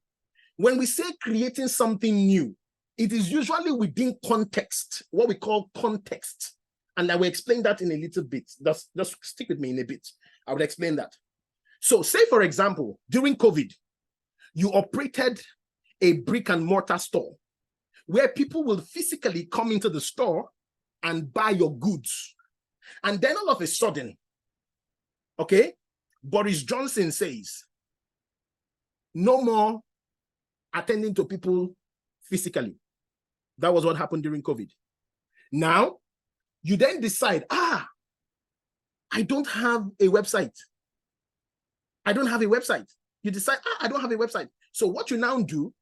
When we say creating something new, it is usually within context, what we call context. And I will explain that in a little bit. Just stick with me in a bit. I will explain that. So say, for example, during COVID, you operated a brick and mortar store where people will physically come into the store and buy your goods. And then all of a sudden, okay, Boris Johnson says, no more attending to people physically. That was what happened during COVID. Now, you then decide, I don't have a website. I don't have a website. You decide, I don't have a website. So what you now do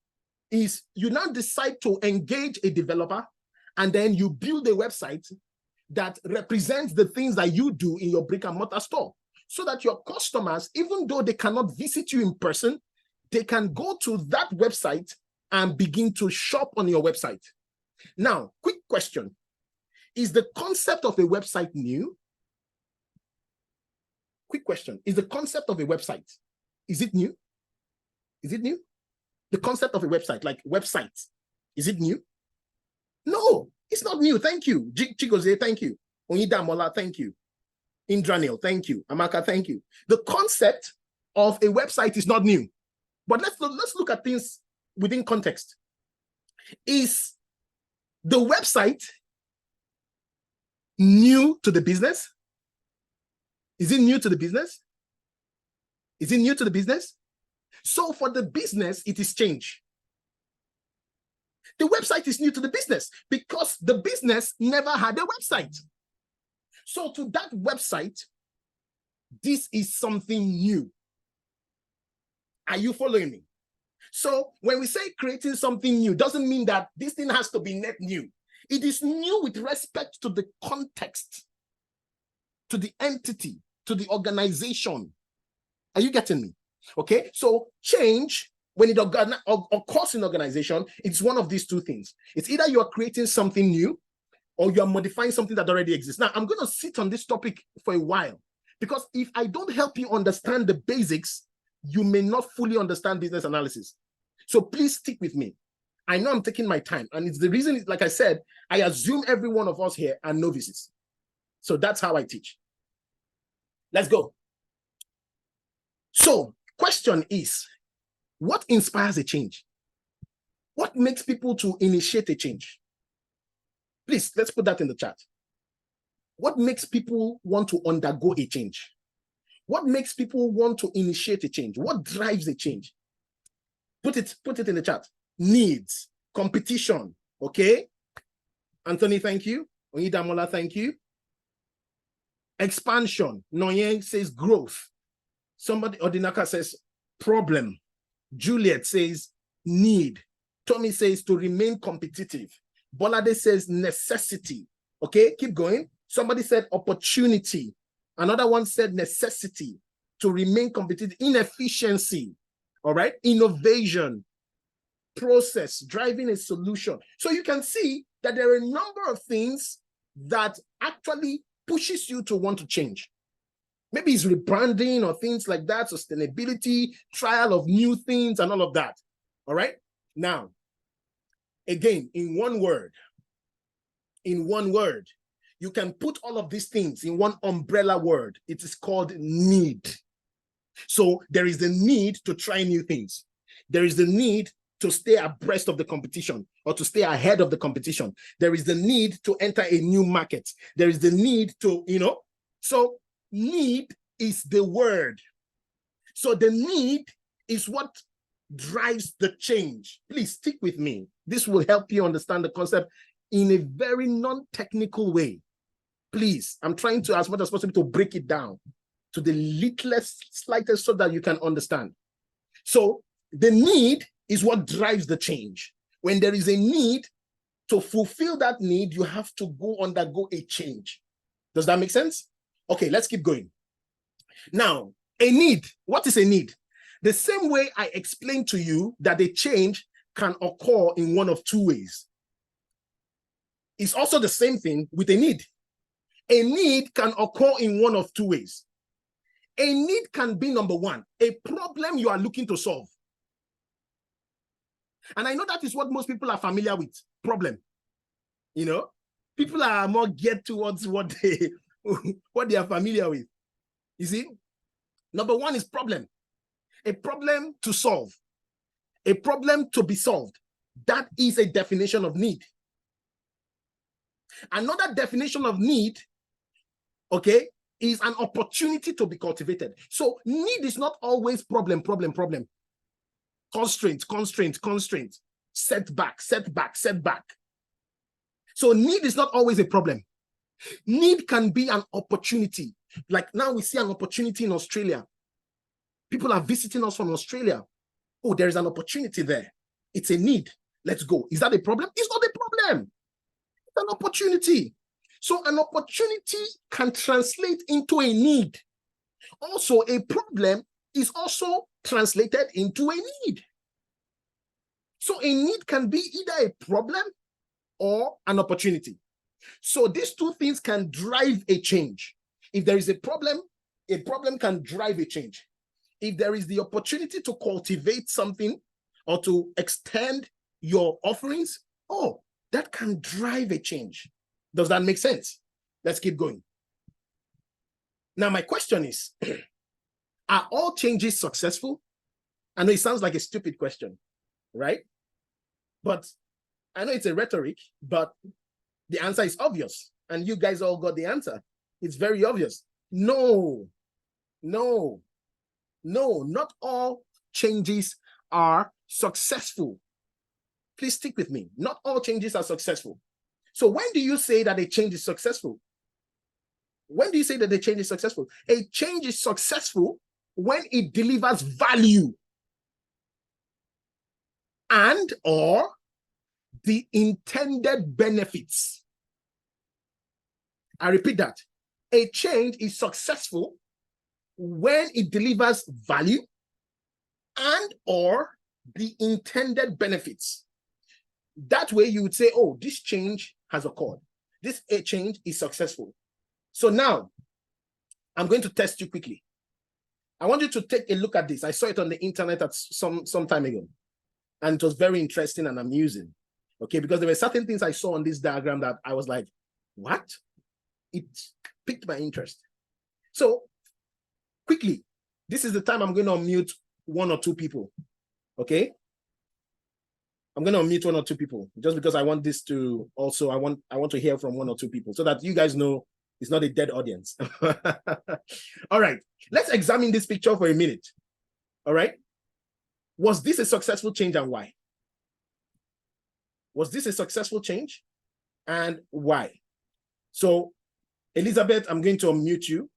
is you now decide to engage a developer, and then you build a website that represents the things that you do in your brick and mortar store, so that your customers, even though they cannot visit you in person, they can go to that website and begin to shop on your website. Now, quick question. Is the concept of a website new? Quick question. Is the concept of a website, is it new? Is it new? The concept of a website, like websites, is it new? No, it's not new. Thank you. Chigoze, thank you. Onidamola, thank you. Indranil, thank you. Amaka, thank you. The concept of a website is not new. But let's look at things within context. Is the website new to the business? Is it new to the business? Is it new to the business? So for the business, it is change. The website is new to the business because the business never had a website. So to that website, this is something new. Are you following me? So when we say creating something new, doesn't mean that this thing has to be net new. It is new with respect to the context, to the entity, to the organization. Are you getting me? Okay, so change, when it occurs in organization, it's one of these two things. It's either you're creating something new or you're modifying something that already exists. Now, I'm going to sit on this topic for a while, because if I don't help you understand the basics, you may not fully understand business analysis. So please stick with me. I know I'm taking my time, and it's the reason, like I said, I assume every one of us here are novices. So that's how I teach. Let's go. So, question is, what inspires a change? What makes people to initiate a change? Please, let's put that in the chat. What makes people want to undergo a change? What makes people want to initiate a change? What drives a change? Put it in the chat. Needs, competition, okay? Anthony, thank you. Onidamola, thank you. Expansion. Noye says growth. Somebody, Odinaka says problem. Juliet says need. Tommy says to remain competitive. Bolade says necessity. Okay, keep going. Somebody said opportunity. Another one said necessity to remain competitive. Inefficiency. All right, innovation, process, driving a solution. So you can see that there are a number of things that actually pushes you to want to change. Maybe it's rebranding or things like that, sustainability, trial of new things and all of that. All right. Now, again, in one word, you can put all of these things in one umbrella word. It is called need. So there is the need to try new things. There is the need to stay abreast of the competition or to stay ahead of the competition. There is the need to enter a new market. There is the need to, so need is the word. So the need is what drives the change. Please stick with me. This will help you understand the concept in a very non-technical way. Please, I'm trying to, as much as possible, to break it down to the littlest, slightest, so that you can understand. So the need is what drives the change. When there is a need, to fulfill that need, you have to undergo a change. Does that make sense? Okay, let's keep going. Now, a need. What is a need? The same way I explained to you that a change can occur in one of two ways. It's also the same thing with a need. A need can occur in one of two ways. A need can be, number one, a problem you are looking to solve. And I know that is what most people are familiar with, problem. People are more geared towards what they are familiar with. You see? Number one is problem. A problem to solve. A problem to be solved. That is a definition of need. Another definition of need, okay, is an opportunity to be cultivated. So need is not always problem. Constraint. Setback. So need is not always a problem. Need can be an opportunity. Like now we see an opportunity in Australia. People are visiting us from Australia. Oh, there is an opportunity there. It's a need. Let's go. Is that a problem? It's not a problem. It's an opportunity. So an opportunity can translate into a need. Also, a problem is also translated into a need. So a need can be either a problem or an opportunity. So these two things can drive a change. If there is a problem can drive a change. If there is the opportunity to cultivate something or to extend your offerings, oh, that can drive a change. Does that make sense? Let's keep going. Now, my question is, are all changes successful? I know it sounds like a stupid question, right? But I know it's a rhetoric, but the answer is obvious. And you guys all got the answer. It's very obvious. No, not all changes are successful. Please stick with me. Not all changes are successful. So when do you say that a change is successful? When do you say that the change is successful? A change is successful when it delivers value and or the intended benefits. I repeat that. A change is successful when it delivers value and or the intended benefits. That way you would say, oh, this change has occurred. This change is successful. So now I'm going to test you quickly. I want you to take a look at this. I saw it on the internet at some time ago, and it was very interesting and amusing. Okay, because there were certain things I saw on this diagram that I was like, what? It piqued my interest. So quickly, this is the time I'm going to unmute one or two people. Okay, I'm going to unmute one or two people just because I want this to also, I want to hear from one or two people so that you guys know it's not a dead audience. All right, let's examine this picture for a minute. All right, was this a successful change and why? Was this a successful change and why? So Elizabeth, I'm going to unmute you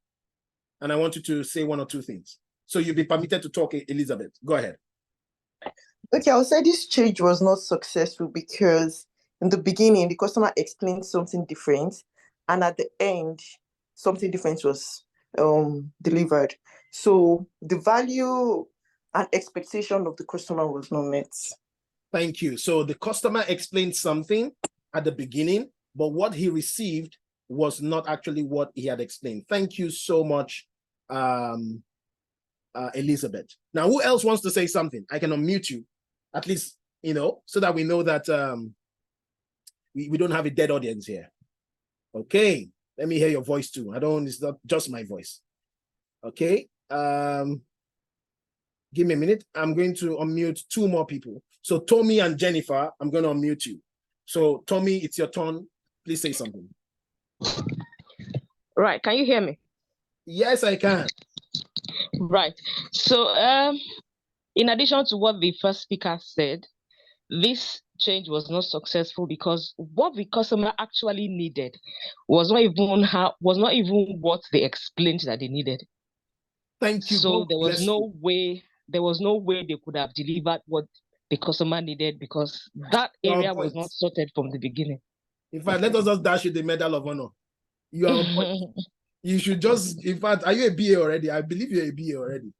and I want you to say one or two things. So you'll be permitted to talk, Elizabeth. Go ahead. Okay, I'll say this change was not successful because in the beginning, the customer explained something different, and at the end, something different was delivered. So the value and expectation of the customer was not met. Thank you. So the customer explained something at the beginning, but what he received was not actually what he had explained. Thank you so much, Elizabeth. Now, who else wants to say something? I can unmute you, at least, you know, so that we know that we don't have a dead audience here. Okay, let me hear your voice too. It's not just my voice. Okay, give me a minute. I'm going to unmute two more people. So Tommy and Jennifer, I'm going to unmute you. So Tommy, it's your turn. Please say something. Right, can you hear me? Yes, I can. Right. So in addition to what the first speaker said, this change was not successful because what the customer actually needed was not even what they explained that they needed. Thank you. So there was no way they could have delivered what the customer needed because that area was not sorted from the beginning. In fact, let us just dash you the Medal of Honor. You are on point. You should just, in fact, are you a BA already? I believe you're a BA already.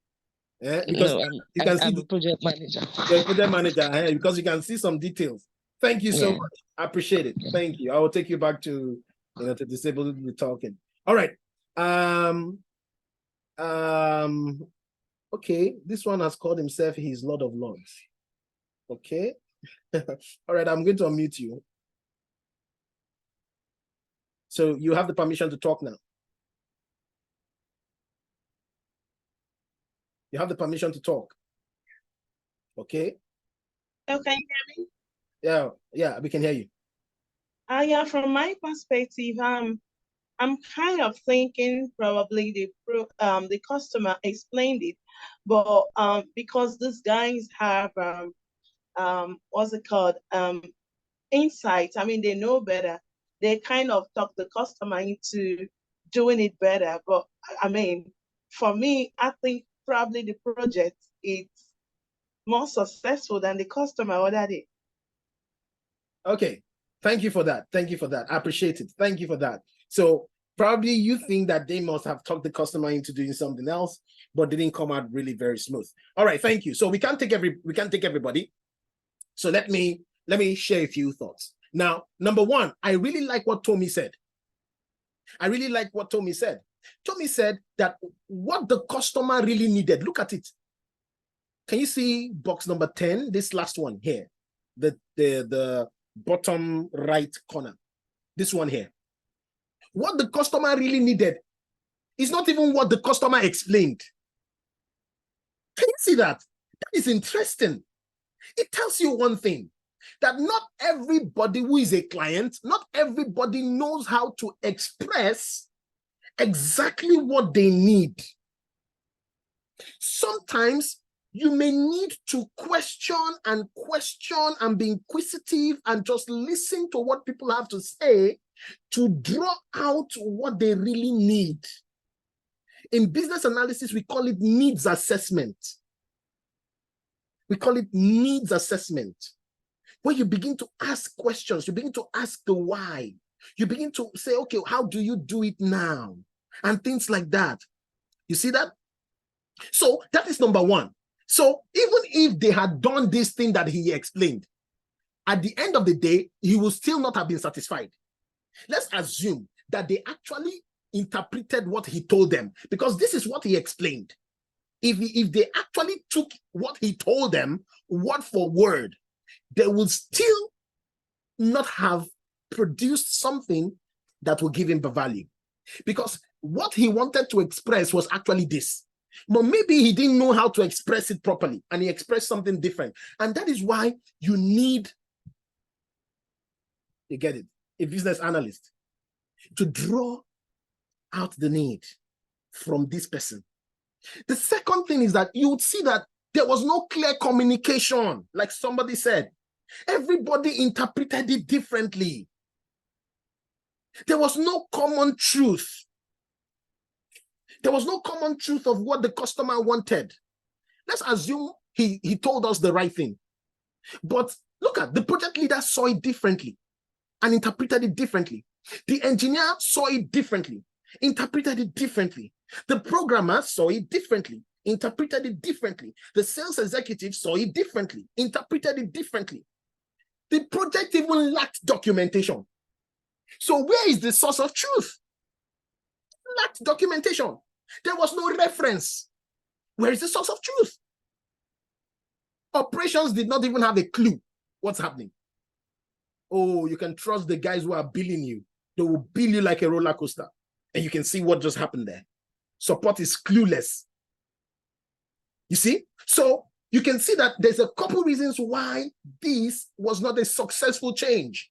Yeah, because no, you can see I'm a project manager. You're a project manager, because you can see some details. Thank you so much. I appreciate it. Thank you. I will take you back to to disable the talking. All right. Okay, this one has called himself his Lord of Lords. Okay. All right, I'm going to unmute you. So you have the permission to talk now. You have the permission to talk. Okay. Oh, can you hear me? Yeah, we can hear you. Yeah, from my perspective, I'm kind of thinking probably the customer explained it, but because these guys have what's it called, insight. I mean, they know better. They kind of talk the customer into doing it better. But I mean, for me, I think probably the project is more successful than the customer ordered it. Okay. Thank you for that. Thank you for that. I appreciate it. Thank you for that. So probably you think that they must have talked the customer into doing something else, but didn't come out really very smooth. All right, thank you. So we can't take everybody. So let me share a few thoughts. Now, number one, I really like what Tommy said. Tommy said that what the customer really needed. Look at it. Can you see box number 10? This last one here, the bottom right corner. This one here. What the customer really needed is not even what the customer explained. Can you see that? That is interesting. It tells you one thing, that not everybody who is a client, not everybody knows how to express exactly what they need. Sometimes you may need to question and be inquisitive and just listen to what people have to say to draw out what they really need. In business analysis, we call it needs assessment. We call it needs assessment, where you begin to ask questions, you begin to ask the why, you begin to say, okay, how do you do it now? And things like that. You see that? So that is number one. So even if they had done this thing that he explained, at the end of the day, he will still not have been satisfied. Let's assume that they actually interpreted what he told them, because this is what he explained. If they actually took what he told them word for word, they will still not have produced something that will give him the value. Because what he wanted to express was actually this. But maybe he didn't know how to express it properly, and he expressed something different. And that is why you need, you get it, a business analyst to draw out the need from this person. The second thing is that you would see that there was no clear communication, like somebody said. Everybody interpreted it differently. There was no common truth. There was no common truth of what the customer wanted. Let's assume he told us the right thing. But look at the project leader saw it differently and interpreted it differently. The engineer saw it differently, interpreted it differently. The programmer saw it differently, interpreted it differently. The sales executive saw it differently, interpreted it differently. The project even lacked documentation. So where is the source of truth? Lacked documentation. There was no reference. Where is the source of truth? Operations did not even have a clue what's happening. Oh, you can trust the guys who are billing you. They will bill you like a roller coaster. And you can see what just happened there. Support is clueless. You see? So you can see that there's a couple reasons why this was not a successful change.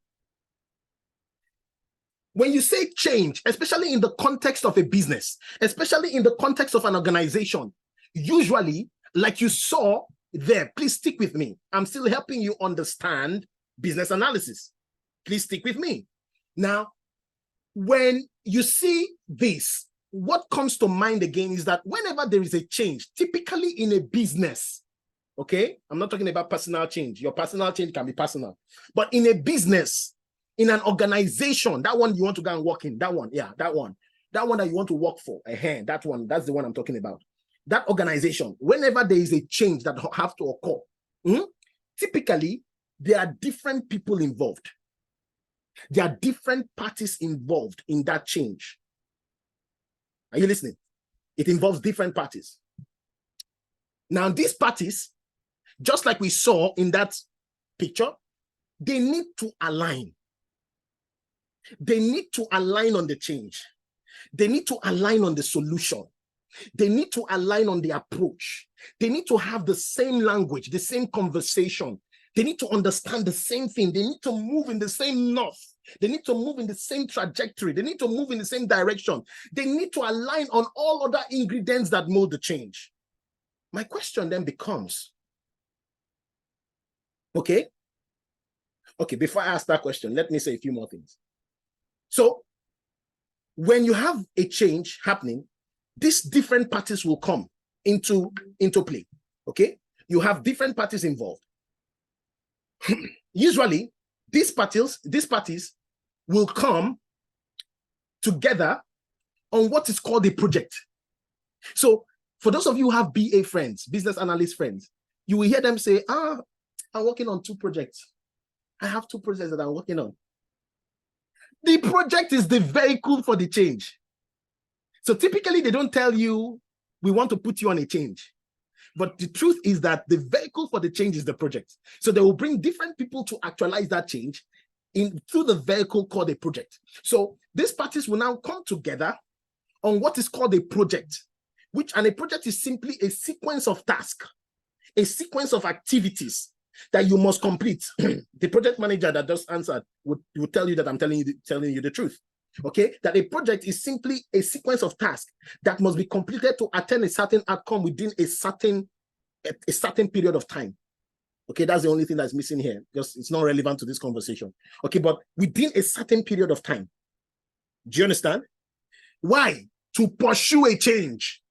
When you say change, especially in the context of a business, especially in the context of an organization, usually, like you saw there, please stick with me. I'm still helping you understand business analysis. Please stick with me. Now, when you see this, what comes to mind again is that whenever there is a change, typically in a business, okay? I'm not talking about personal change. Your personal change can be personal. But in a business, in an organization, that one you want to go and work in, that one, yeah, that one that you want to work for, that one, that's the one I'm talking about. That organization, whenever there is a change that have to occur, typically there are different people involved. There are different parties involved in that change. Are you listening? It involves different parties. Now, these parties, just like we saw in that picture, they need to align. They need to align on the change. They need to align on the solution. They need to align on the approach. They need to have the same language, the same conversation. They need to understand the same thing. They need to move in the same north. They need to move in the same trajectory. They need to move in the same direction. They need to align on all other ingredients that mold the change. My question then becomes, okay, before I ask that question, let me say a few more things. So when you have a change happening, these different parties will come into play, okay? You have different parties involved. Usually, these parties will come together on what is called a project. So for those of you who have BA friends, business analyst friends, you will hear them say, I'm working on 2 projects. I have 2 projects that I'm working on. The project is the vehicle for the change. So typically they don't tell you, we want to put you on a change. But the truth is that the vehicle for the change is the project. So they will bring different people to actualize that change through the vehicle called a project. So these parties will now come together on what is called a project, and a project is simply a sequence of tasks, a sequence of activities that you must complete. The project manager that just answered would tell you that I'm telling you the truth. Okay, that a project is simply a sequence of tasks that must be completed to attain a certain outcome within a certain period of time. Okay, that's the only thing that's missing here because it's not relevant to this conversation. Okay, but within a certain period of time. Do you understand? Why? To pursue a change.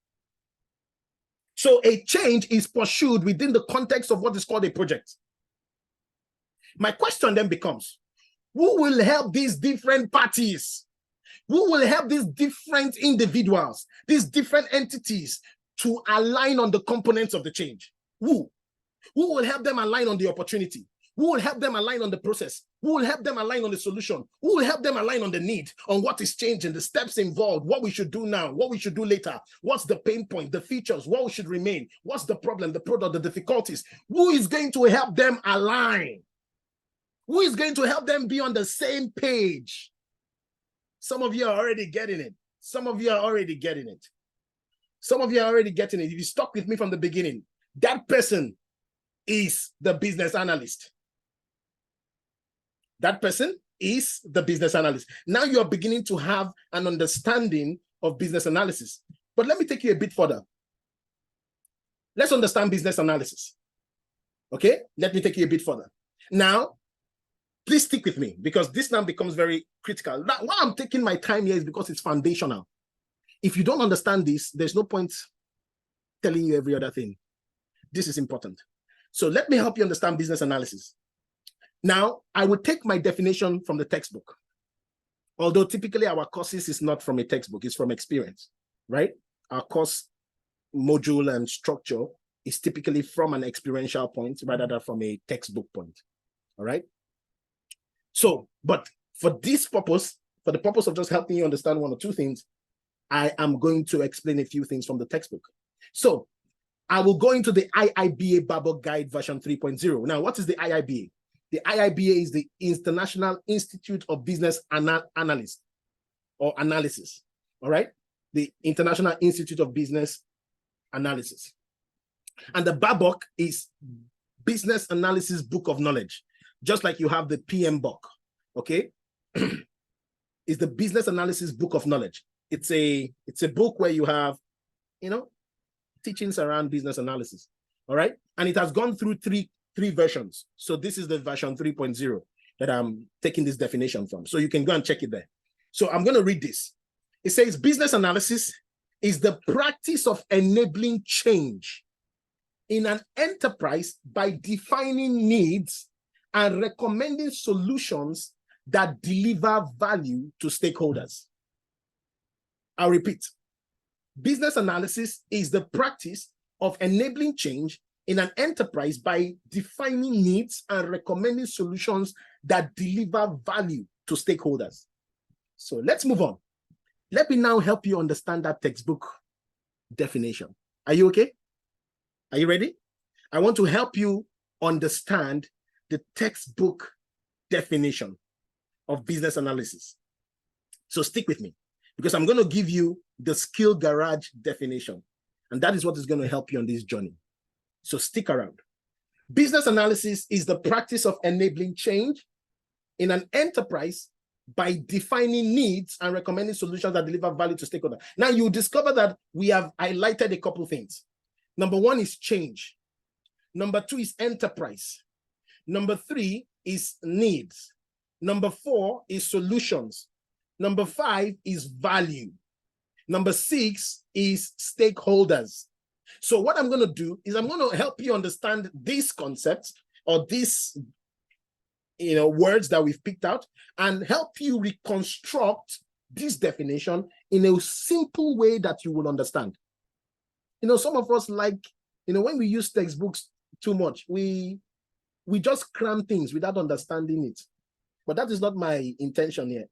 So a change is pursued within the context of what is called a project. My question then becomes, who will help these different parties? Who will help these different individuals, these different entities to align on the components of the change? Who? Who will help them align on the opportunity? Who will help them align on the process? Who will help them align on the solution? Who will help them align on the need, on what is changing, the steps involved, what we should do now, what we should do later, what's the pain point, the features, what should remain, what's the problem, the product, the difficulties? Who is going to help them align? Who is going to help them be on the same page? Some of you are already getting it. Some of you are already getting it. Some of you are already getting it. If you stuck with me from the beginning, that person is the business analyst. That person is the business analyst. Now you're beginning to have an understanding of business analysis. But let me take you a bit further. Let's understand business analysis. Okay? Let me take you a bit further. Now, please stick with me because this now becomes very critical. Now, why I'm taking my time here is because it's foundational. If you don't understand this, there's no point telling you every other thing. This is important. So let me help you understand business analysis. Now, I will take my definition from the textbook. Although typically our courses is not from a textbook, it's from experience, right? Our course module and structure is typically from an experiential point rather than from a textbook point, all right? So, but for this purpose, for the purpose of just helping you understand 1 or 2 things, I am going to explain a few things from the textbook. So, I will go into the IIBA Babok Guide version 3.0. Now, what is the IIBA? The IIBA is the International Institute of Business Analysis, or Analysis, all right? The International Institute of Business Analysis. And the Babok is Business Analysis Book of Knowledge, just like you have the PMBOK, okay? It's the Business Analysis Book of Knowledge. It's a book where you have, teachings around business analysis, all right? And it has gone through three versions. So this is the version 3.0 that I'm taking this definition from. So you can go and check it there. So I'm going to read this. It says, business analysis is the practice of enabling change in an enterprise by defining needs and recommending solutions that deliver value to stakeholders. I'll repeat. Business analysis is the practice of enabling change in an enterprise by defining needs and recommending solutions that deliver value to stakeholders. So let's move on. Let me now help you understand that textbook definition. Are you okay? Are you ready? I want to help you understand the textbook definition of business analysis. So stick with me because I'm going to give you the Skill Garage definition. And that is what is going to help you on this journey. So stick around. Business analysis is the practice of enabling change in an enterprise by defining needs and recommending solutions that deliver value to stakeholders. Now you discover that we have highlighted a couple of things. Number one is change. Number two is enterprise. Number three is needs. Number four is solutions. Number five is value. Number six is stakeholders. So what I'm going to do is I'm going to help you understand these concepts or these words that we've picked out and help you reconstruct this definition in a simple way that you will understand. Some of us when we use textbooks too much, we just cram things without understanding it. But that is not my intention here.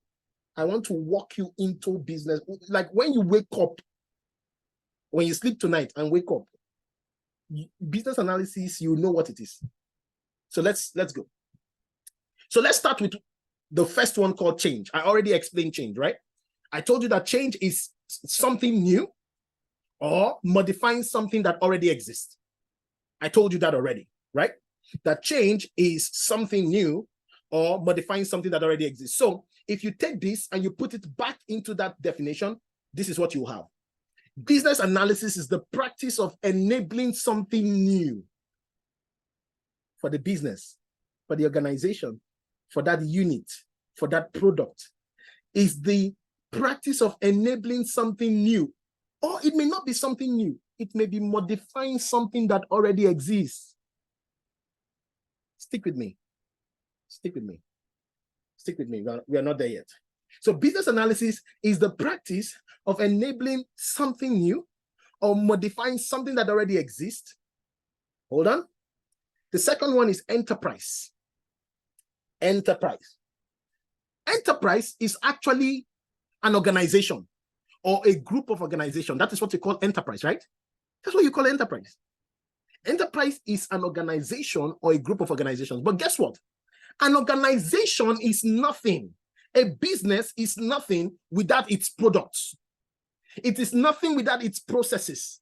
I want to walk you into business. Like when you wake up, when you sleep tonight and wake up, business analysis, you know what it is. So let's go. So let's start with the first one called change. I already explained change, right? I told you that change is something new or modifying something that already exists. I told you that already, right? That change is something new or modifying something that already exists. So if you take this and you put it back into that definition, this is what you have. Business analysis is the practice of enabling something new for the business, for the organization, for that unit, for that product. Is the practice of enabling something new. Or it may not be something new. It may be modifying something that already exists. Stick with me. Stick with me. Stick with me. We are not there yet. So business analysis is the practice of enabling something new or modifying something that already exists. Hold on. The second one is enterprise. Enterprise. Enterprise is actually an organization or a group of organizations. That is what you call enterprise, right? That's what you call enterprise. Enterprise is an organization or a group of organizations. But guess what? An organization is nothing. A business is nothing without its products. It is nothing without its processes.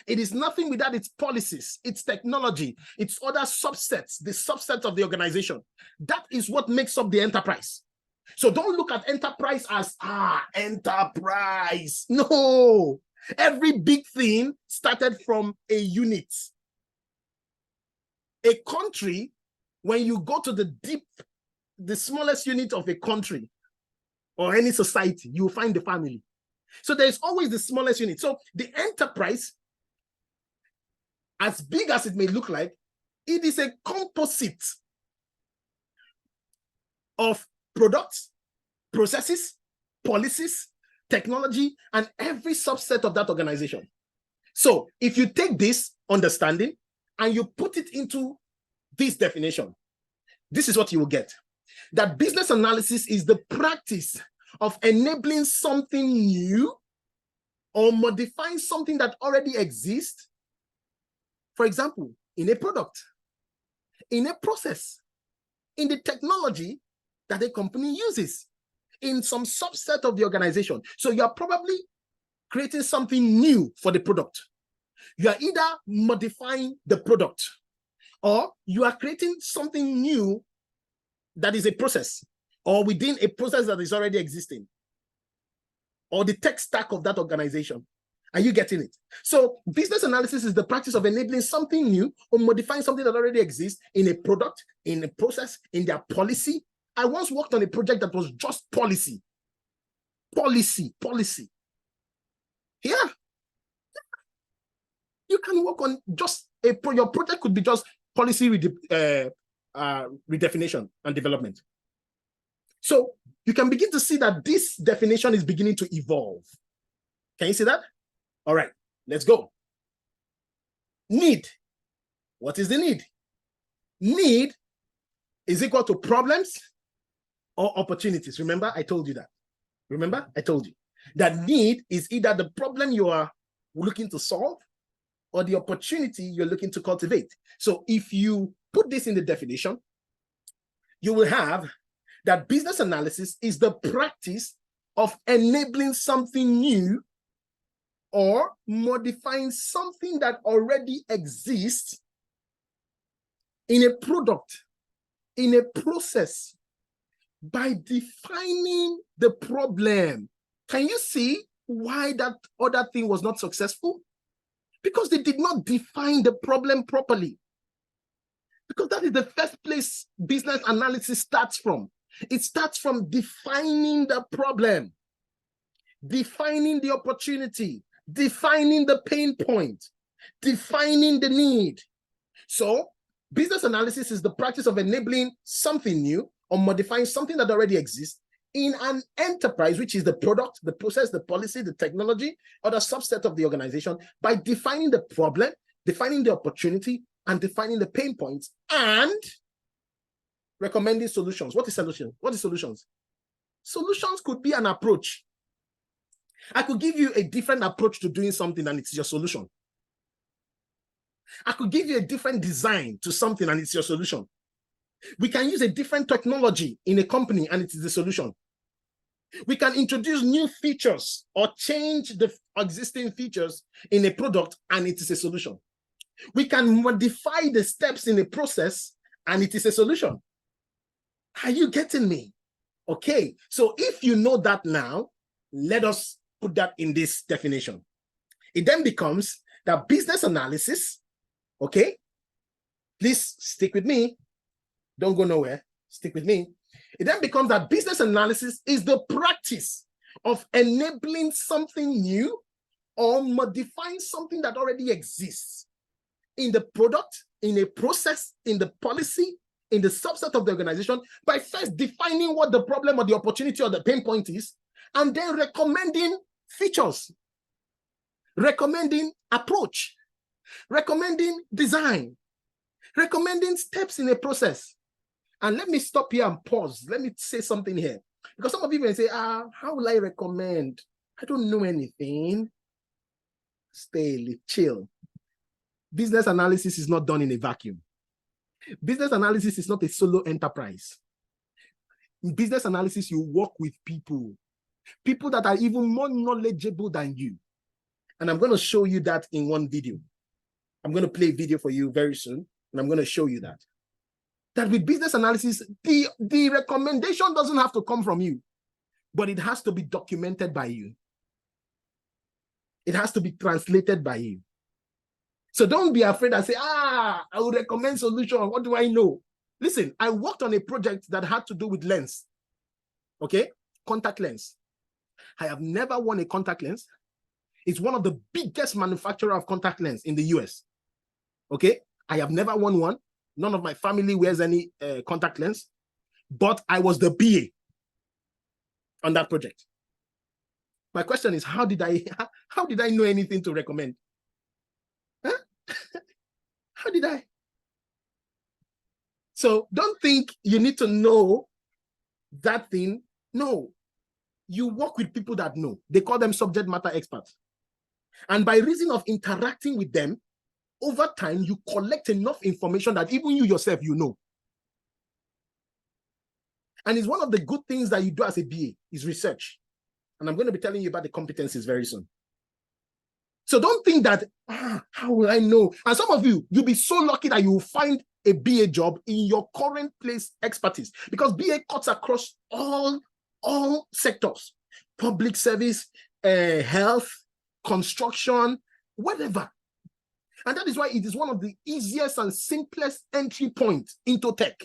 It is nothing without its policies, its technology, its other subsets, the subsets of the organization. That is what makes up the enterprise. So don't look at enterprise as, enterprise. No. Every big thing started from a unit. A country, when you go to the smallest unit of a country or any society, you'll find the family. So there's always the smallest unit. So the enterprise, as big as it may look like, it is a composite of products, processes, policies, technology, and every subset of that organization. So if you take this understanding and you put it into this definition, this is what you will get. That business analysis is the practice of enabling something new or modifying something that already exists. For example, in a product, in a process, in the technology that a company uses, in some subset of the organization. So you are probably creating something new for the product. You are either modifying the product or you are creating something new that is a process or within a process that is already existing or the tech stack of that organization. Are you getting it? So business analysis is the practice of enabling something new or modifying something that already exists in a product, in a process, in their policy. I once worked on a project that was just policy. Policy. Yeah. You can work on just your project could be just policy redefinition and development. So you can begin to see that this definition is beginning to evolve. Can you see that? All right, let's go. Need. What is the need? Need is equal to problems or opportunities. Remember, I told you that. Remember, I told you that need is either the problem you are looking to solve or the opportunity you're looking to cultivate. So if you put this in the definition, you will have that business analysis is the practice of enabling something new or modifying something that already exists in a product, in a process, by defining the problem. Can you see why that other thing was not successful? Because they did not define the problem properly. Because that is the first place business analysis starts from. It starts from defining the problem, defining the opportunity, defining the pain point, defining the need. So business analysis is the practice of enabling something new or modifying something that already exists in an enterprise, which is the product, the process, the policy, the technology, or the subset of the organization, by defining the problem, defining the opportunity, and defining the pain points, and recommending solutions. What is solution? What is solutions? Solutions could be an approach. I could give you a different approach to doing something, and it's your solution. I could give you a different design to something, and it's your solution. We can use a different technology in a company, and it is the solution. We can introduce new features or change the existing features in a product, and it is a solution. We can modify the steps in a process, and it is a solution. Are you getting me? Okay, so if you know that now, let us put that in this definition. It then becomes that business analysis, okay? Please stick with me. Don't go nowhere. Stick with me. It then becomes that business analysis is the practice of enabling something new or modifying something that already exists in the product, in a process, in the policy, in the subset of the organization, by first defining what the problem or the opportunity or the pain point is, and then recommending features, recommending approach, recommending design, recommending steps in a process. And let me stop here and pause. Let me say something here. Because some of you may say, how will I recommend? I don't know anything. Stay, chill. Business analysis is not done in a vacuum. Business analysis is not a solo enterprise. In business analysis, you work with people that are even more knowledgeable than you. And I'm going to show you that in one video. I'm going to play a video for you very soon, and I'm going to show you that. That with business analysis, the recommendation doesn't have to come from you, but it has to be documented by you. It has to be translated by you. So don't be afraid and say, I would recommend solution. What do I know? Listen, I worked on a project that had to do with lens. Okay? Contact lens. I have never won a contact lens. It's one of the biggest manufacturer of contact lens in the US. Okay? I have never won one. None of my family wears any contact lens, but I was the BA on that project. My question is, how did I know anything to recommend? Huh? How did I? So don't think you need to know that thing. No, you work with people that know. They call them subject matter experts. And by reason of interacting with them, over time, you collect enough information that even you yourself, you know. And it's one of the good things that you do as a BA is research. And I'm going to be telling you about the competencies very soon. So don't think that, how will I know? And some of you, you'll be so lucky that you will find a BA job in your current place expertise, because BA cuts across all sectors, public service, health, construction, whatever. And that is why it is one of the easiest and simplest entry points into tech.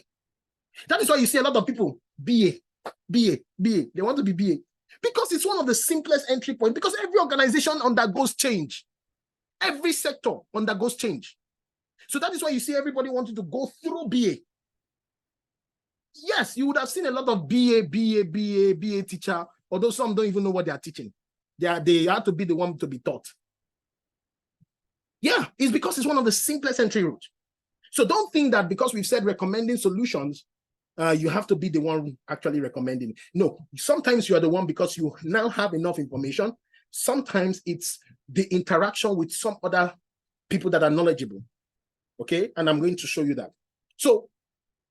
That is why you see a lot of people, BA. They want to be BA. Because it's one of the simplest entry points, because every organization undergoes change. Every sector undergoes change. So that is why you see everybody wanting to go through BA. Yes, you would have seen a lot of BA teacher, although some don't even know what they are teaching. They have to be the one to be taught. Yeah, it's because it's one of the simplest entry routes. So don't think that because we've said recommending solutions, you have to be the one actually recommending. No, sometimes you are the one because you now have enough information. Sometimes it's the interaction with some other people that are knowledgeable. Okay, and I'm going to show you that. So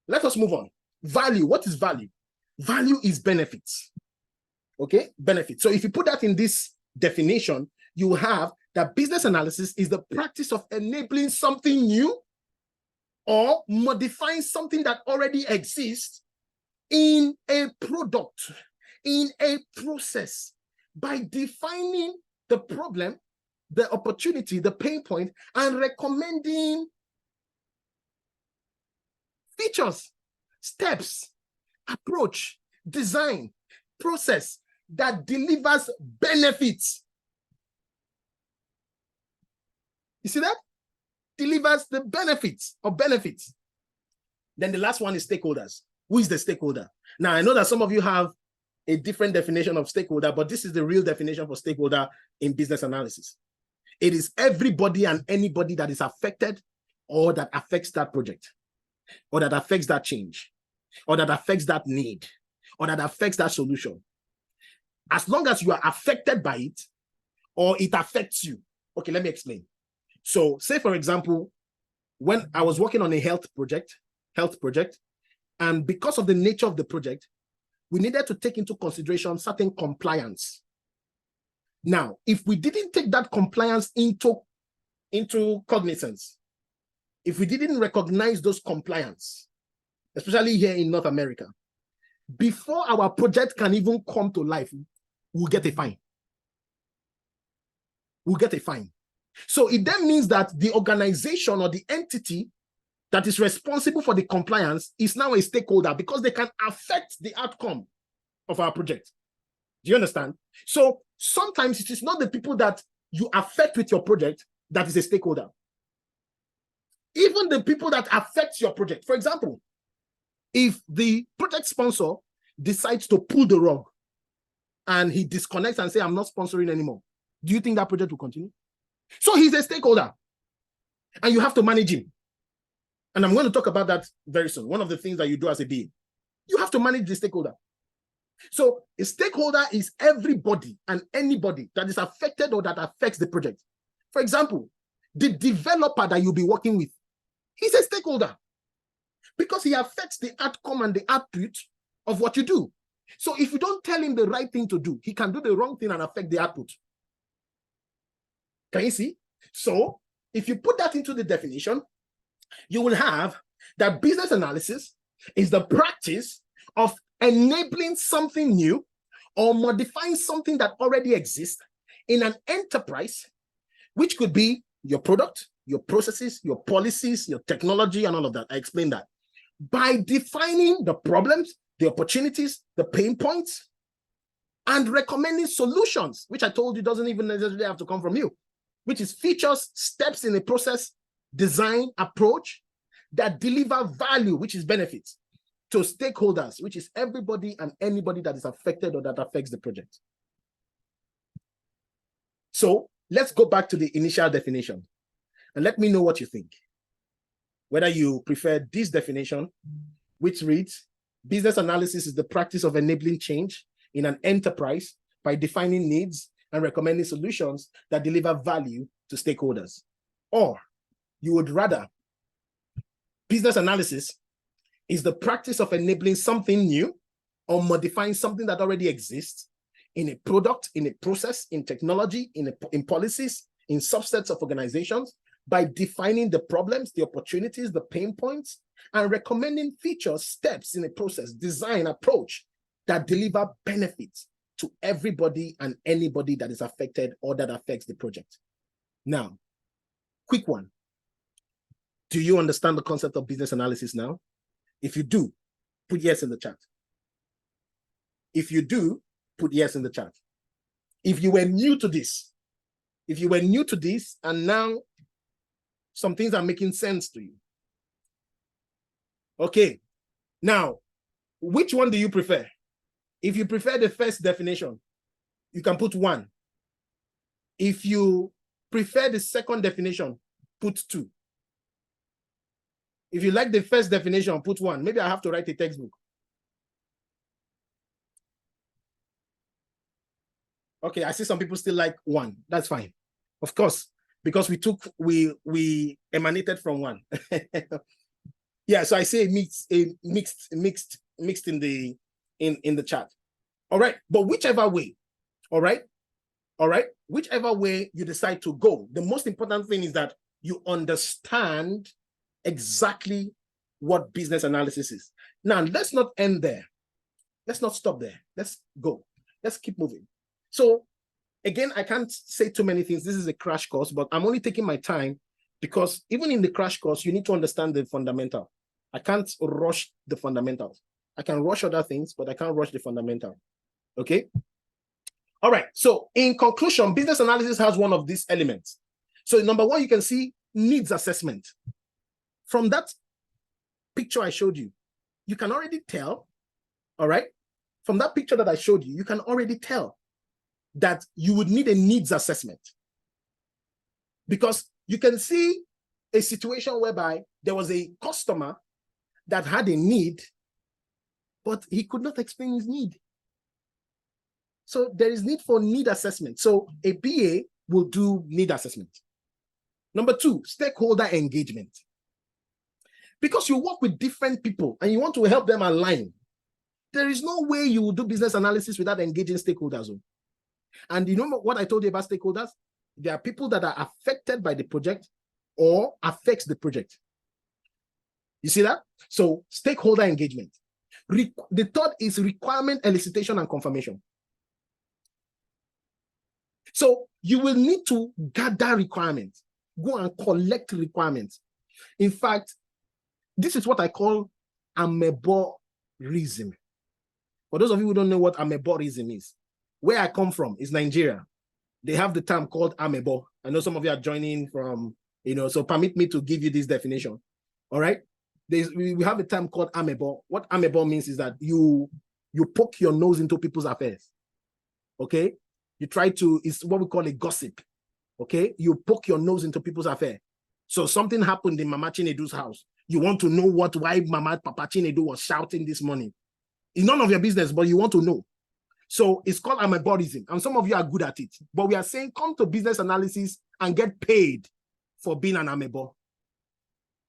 let us move on. Value. What is value? Value is benefits. Okay, benefits. So if you put that in this definition, you have that business analysis is the practice of enabling something new or modifying something that already exists in a product, in a process, by defining the problem, the opportunity, the pain point, and recommending features, steps, approach, design, process that delivers benefits. You see that? Delivers the benefits or benefits. Then the last one is stakeholders. Who is the stakeholder? Now, I know that some of you have a different definition of stakeholder, but this is the real definition for stakeholder in business analysis. It is everybody and anybody that is affected or that affects that project, or that affects that change, or that affects that need, or that affects that solution. As long as you are affected by it, or it affects you. Okay, let me explain. So say, for example, when I was working on a health project, and because of the nature of the project, we needed to take into consideration certain compliance. Now, if we didn't take that compliance into cognizance, if we didn't recognize those compliance, especially here in North America, before our project can even come to life, we'll get a fine. We'll get a fine. So it then means that the organization or the entity that is responsible for the compliance is now a stakeholder, because they can affect the outcome of our project. Do you understand? So sometimes it is not the people that you affect with your project that is a stakeholder. Even the people that affect your project. For example, if the project sponsor decides to pull the rug and he disconnects and says, I'm not sponsoring anymore, do you think that project will continue? So he's a stakeholder and you have to manage him. And I'm going to talk about that very soon. One of the things that you do as a BA, you have to manage the stakeholder. So a stakeholder is everybody and anybody that is affected or that affects the project. For example, the developer that you'll be working with, he's a stakeholder because he affects the outcome and the output of what you do. So if you don't tell him the right thing to do, he can do the wrong thing and affect the output. Can you see? So if you put that into the definition, you will have that business analysis is the practice of enabling something new or modifying something that already exists in an enterprise, which could be your product, your processes, your policies, your technology, and all of that. I explained that. By defining the problems, the opportunities, the pain points, and recommending solutions, which I told you doesn't even necessarily have to come from you, which is features, steps in a process, design, approach that deliver value, which is benefits, to stakeholders, which is everybody and anybody that is affected or that affects the project. So let's go back to the initial definition and let me know what you think. Whether you prefer this definition, which reads, business analysis is the practice of enabling change in an enterprise by defining needs and recommending solutions that deliver value to stakeholders. Or you would rather, business analysis is the practice of enabling something new or modifying something that already exists in a product, in a process, in technology, in policies, in subsets of organizations, by defining the problems, the opportunities, the pain points, and recommending features, steps in a process, design, approach that deliver benefits to everybody and anybody that is affected or that affects the project. Now, quick one. Do you understand the concept of business analysis now? If you do, put yes in the chat. If you do, put yes in the chat. If you were new to this, and now some things are making sense to you. Okay, now, which one do you prefer? If you prefer the first definition, you can put 1. If you prefer the second definition, put 2. If you like the first definition, put 1. Maybe I have to write a textbook. Okay, I see some people still like 1. That's fine. Of course, because we emanated from 1. Yeah, so I say mixed in the chat. All right, but whichever way, all right, All right, whichever way you decide to go, the most important thing is that you understand exactly what business analysis is. Now, let's not end there. Let's not stop there. Let's go. Let's keep moving. So again, I can't say too many things. This is a crash course, but I'm only taking my time because even in the crash course, you need to understand the fundamental. I can't rush the fundamentals. I can rush other things, but I can't rush the fundamental. Okay? All right. So in conclusion, business analysis has one of these elements. So number one, you can see needs assessment. From that picture I showed you, you can already tell, all right? From that picture that I showed you, you can already tell that you would need a needs assessment. Because you can see a situation whereby there was a customer that had a need, but he could not explain his need. So there is need for need assessment. So a BA will do need assessment. Number two, stakeholder engagement. Because you work with different people and you want to help them align, there is no way you will do business analysis without engaging stakeholders. And you know what I told you about stakeholders? There are people that are affected by the project or affects the project. You see that? So stakeholder engagement. The third is requirement elicitation and confirmation. So you will need to gather requirements, go and collect requirements. In fact, this is what I call ameborism. For those of you who don't know what ameborism is, where I come from is Nigeria. They have the term called amebo. I know some of you are joining from, so permit me to give you this definition. All right. We have a term called amebo. What amebo means is that you poke your nose into people's affairs. Okay. You try to, it's what we call a gossip. Okay. You poke your nose into people's affairs. So something happened in Mama Chinedu's house. You want to know why Papa Chinedu was shouting this morning. It's none of your business, but you want to know. So it's called ameborism, and some of you are good at it. But we are saying come to business analysis and get paid for being an amebo.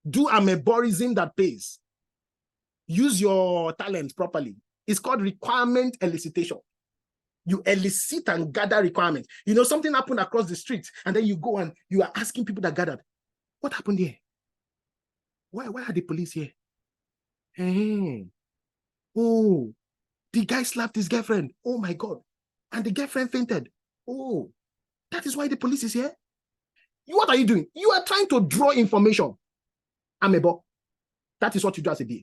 Do ameborism that pays. Use your talent properly. It's called requirement elicitation. You elicit and gather requirements. Something happened across the street, and then you go and you are asking people that gathered, what happened here? Why are the police here? Hey. Oh, the guy slapped his girlfriend. Oh my God. And the girlfriend fainted. Oh, that is why the police is here? What are you doing? You are trying to draw information. Amebo. That is what you do as a BA.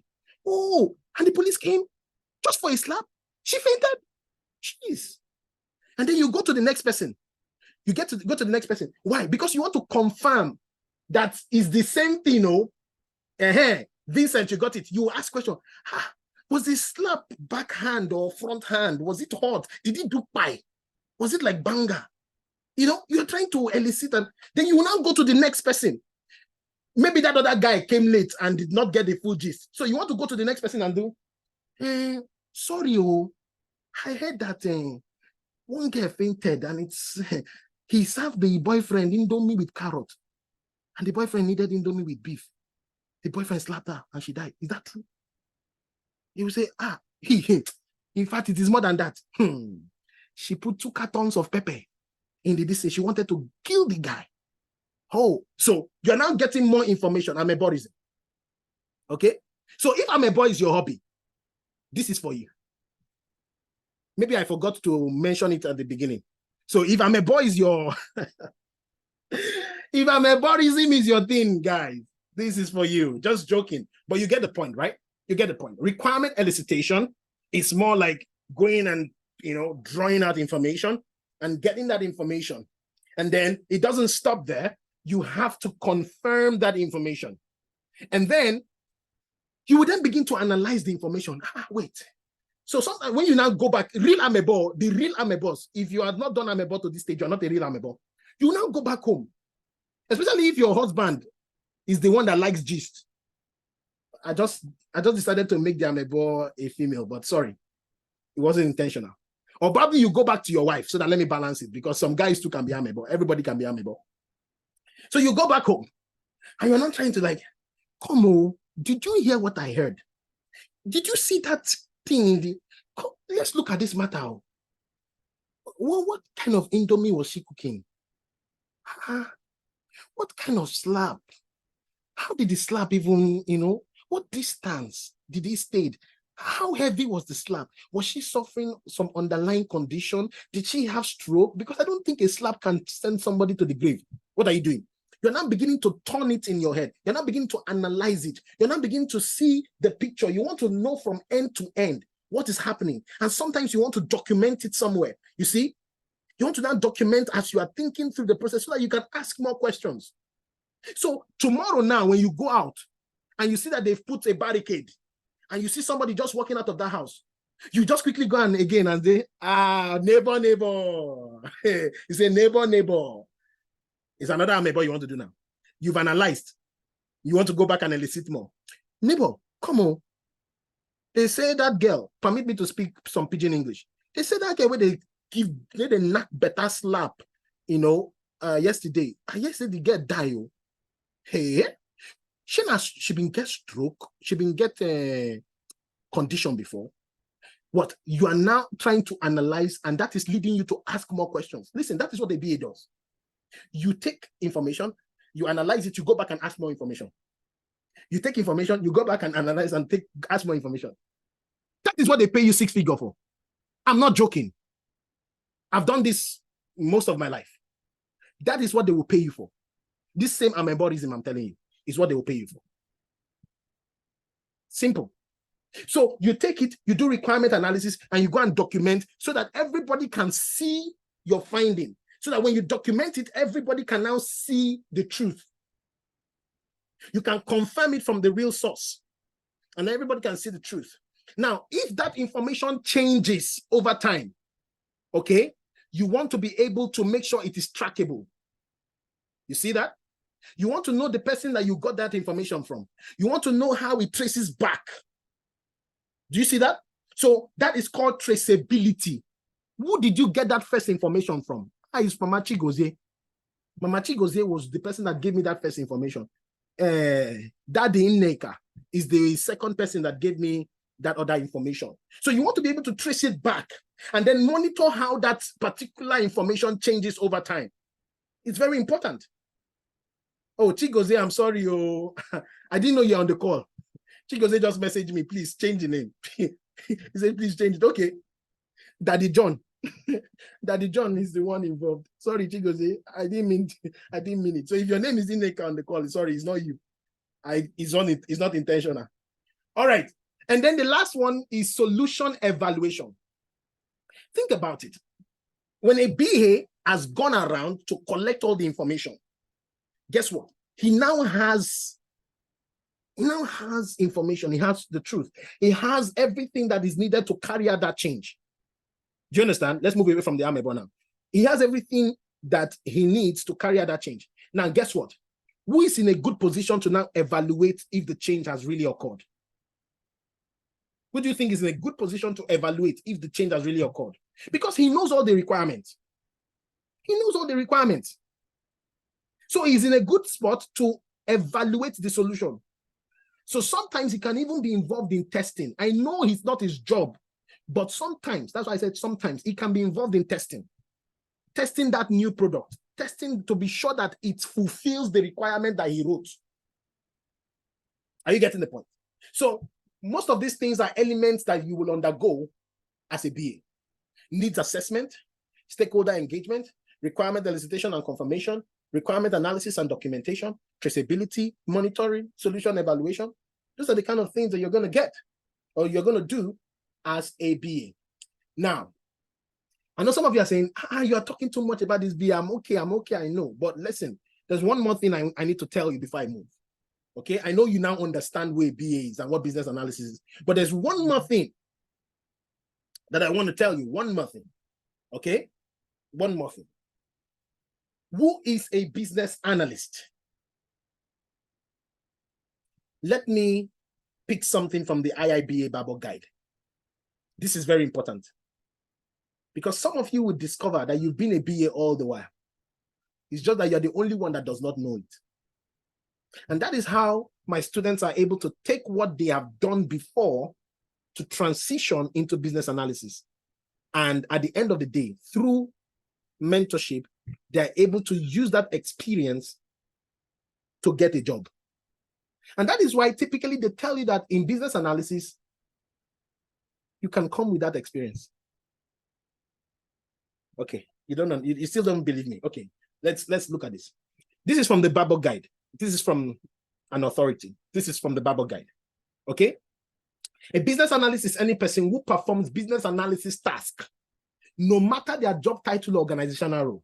Oh, and the police came just for a slap. She fainted. Jeez. And then you go to the next person. You go to the next person. Why? Because you want to confirm that is the same thing, Vincent, you got it. You ask question. Was the slap backhand or front hand? Was it hot? Did it do pie? Was it like banga? You're trying to elicit, and then you will now go to the next person. Maybe that other guy came late and did not get the full gist. So you want to go to the next person and do, sorry, I heard that one guy fainted and he served the boyfriend indomie with carrot, and the boyfriend needed indomie with beef. The boyfriend slapped her and she died. Is that true? You will say, in fact, it is more than that. She put 2 cartons of pepper in the dish. She wanted to kill the guy. Oh, so you're now getting more information. Ameborism. Okay? So if amebo is your hobby, this is for you. Maybe I forgot to mention it at the beginning. So if amebo is your, if ameborism is your thing, guys, this is for you. Just joking. But you get the point, right? You get the point. Requirement elicitation is more like going and, drawing out information and getting that information. And then it doesn't stop there. You have to confirm that information. And then you will then begin to analyze the information. Wait. So sometimes when you now go back, the real amebos, if you have not done amebo to this stage, you're not a real amebo. You now go back home. Especially if your husband is the one that likes gist. I just decided to make the amebo a female, but sorry, it wasn't intentional. Or probably you go back to your wife so that let me balance it, because some guys too can be amebo. Everybody can be amebo. So you go back home and you're not trying to come on, did you hear what I heard? Did you see that thing? Let's look at this matter. what kind of indomie was she cooking? What kind of slab? How did the slab even, what distance did he stay? How heavy was the slab? Was she suffering some underlying condition? Did she have stroke? Because I don't think a slab can send somebody to the grave. What are you doing? You're not beginning to turn it in your head. You're not beginning to analyze it. You're not beginning to see the picture. You want to know from end to end what is happening. And sometimes you want to document it somewhere. You see? You want to now document as you are thinking through the process so that you can ask more questions. So tomorrow now, when you go out and you see that they've put a barricade and you see somebody just walking out of that house, you just quickly go and again and say, neighbor, neighbor. You say, neighbor, neighbor. It's another neighbor you want to do now. You've analyzed. You want to go back and elicit more. Neighbor, come on. They say that girl, permit me to speak some pidgin English. They say that girl where they knock better slap, yesterday. Yesterday the girl die. Hey, she been get stroke. She been get condition before. What you are now trying to analyze, and that is leading you to ask more questions. Listen, that is what the BA does. You take information, you analyze it, you go back and ask more information. You take information, you go back and analyze and ask more information. That is what they pay you 6 figures for. I'm not joking. I've done this most of my life. That is what they will pay you for. This same ameborism I'm telling you is what they will pay you for. Simple. So you take it, you do requirement analysis, and you go and document so that everybody can see your finding. So that when you document it, everybody can now see the truth. You can confirm it from the real source, and everybody can see the truth. Now, if that information changes over time, okay, you want to be able to make sure it is trackable. You see that? You want to know the person that you got that information from. You want to know how it traces back. Do you see that? So that is called traceability. Who did you get that first information from? It's Mama Chigozie. Mama Chigozie was the person that gave me that first information. Daddy Nneka is the second person that gave me that other information. So you want to be able to trace it back and then monitor how that particular information changes over time. It's very important. Oh, Chigozie, I'm sorry. Oh, I didn't know you're on the call. Chigozie just messaged me, please change the name. He said, please change it. Okay. Daddy John. Daddy John is the one involved. Sorry, Chigozie. I didn't mean it. So if your name is Nneka on the call, sorry, it's not you. It's not intentional. All right. And then the last one is solution evaluation. Think about it. When a BA has gone around to collect all the information, guess what? He now has information. He has the truth. He has everything that is needed to carry out that change. Do you understand? Let's move away from the amebo now. He has everything that he needs to carry out that change. Now, guess what? Who is in a good position to now evaluate if the change has really occurred? Who do you think is in a good position to evaluate if the change has really occurred? Because he knows all the requirements. He knows all the requirements. So he's in a good spot to evaluate the solution. So sometimes he can even be involved in testing. I know it's not his job, but sometimes, that's why I said sometimes, he can be involved in testing that new product, testing to be sure that it fulfills the requirement that he wrote. Are you getting the point? So most of these things are elements that you will undergo as a BA. Needs assessment, stakeholder engagement, requirement elicitation and confirmation, requirement analysis and documentation, traceability, monitoring, solution evaluation. Those are the kind of things that you're going to get or you're going to do as a BA. Now, I know some of you are saying, you are talking too much about this BA. I'm okay, I know. But listen, there's one more thing I need to tell you before I move. Okay, I know you now understand where BA is and what business analysis is. But there's one more thing that I want to tell you. One more thing. Okay? One more thing. Who is a business analyst? Let me pick something from the IIBA Bible Guide. This is very important. Because some of you will discover that you've been a BA all the while. It's just that you're the only one that does not know it. And that is how my students are able to take what they have done before to transition into business analysis. And at the end of the day, through mentorship, they're able to use that experience to get a job. And that is why typically they tell you that in business analysis, you can come with that experience. Okay, you don't know, you still don't believe me. Okay, let's look at this. This is from the Bible Guide. This is from an authority. This is from the Bible Guide. Okay, a business analyst is any person who performs business analysis task, no matter their job title or organizational role.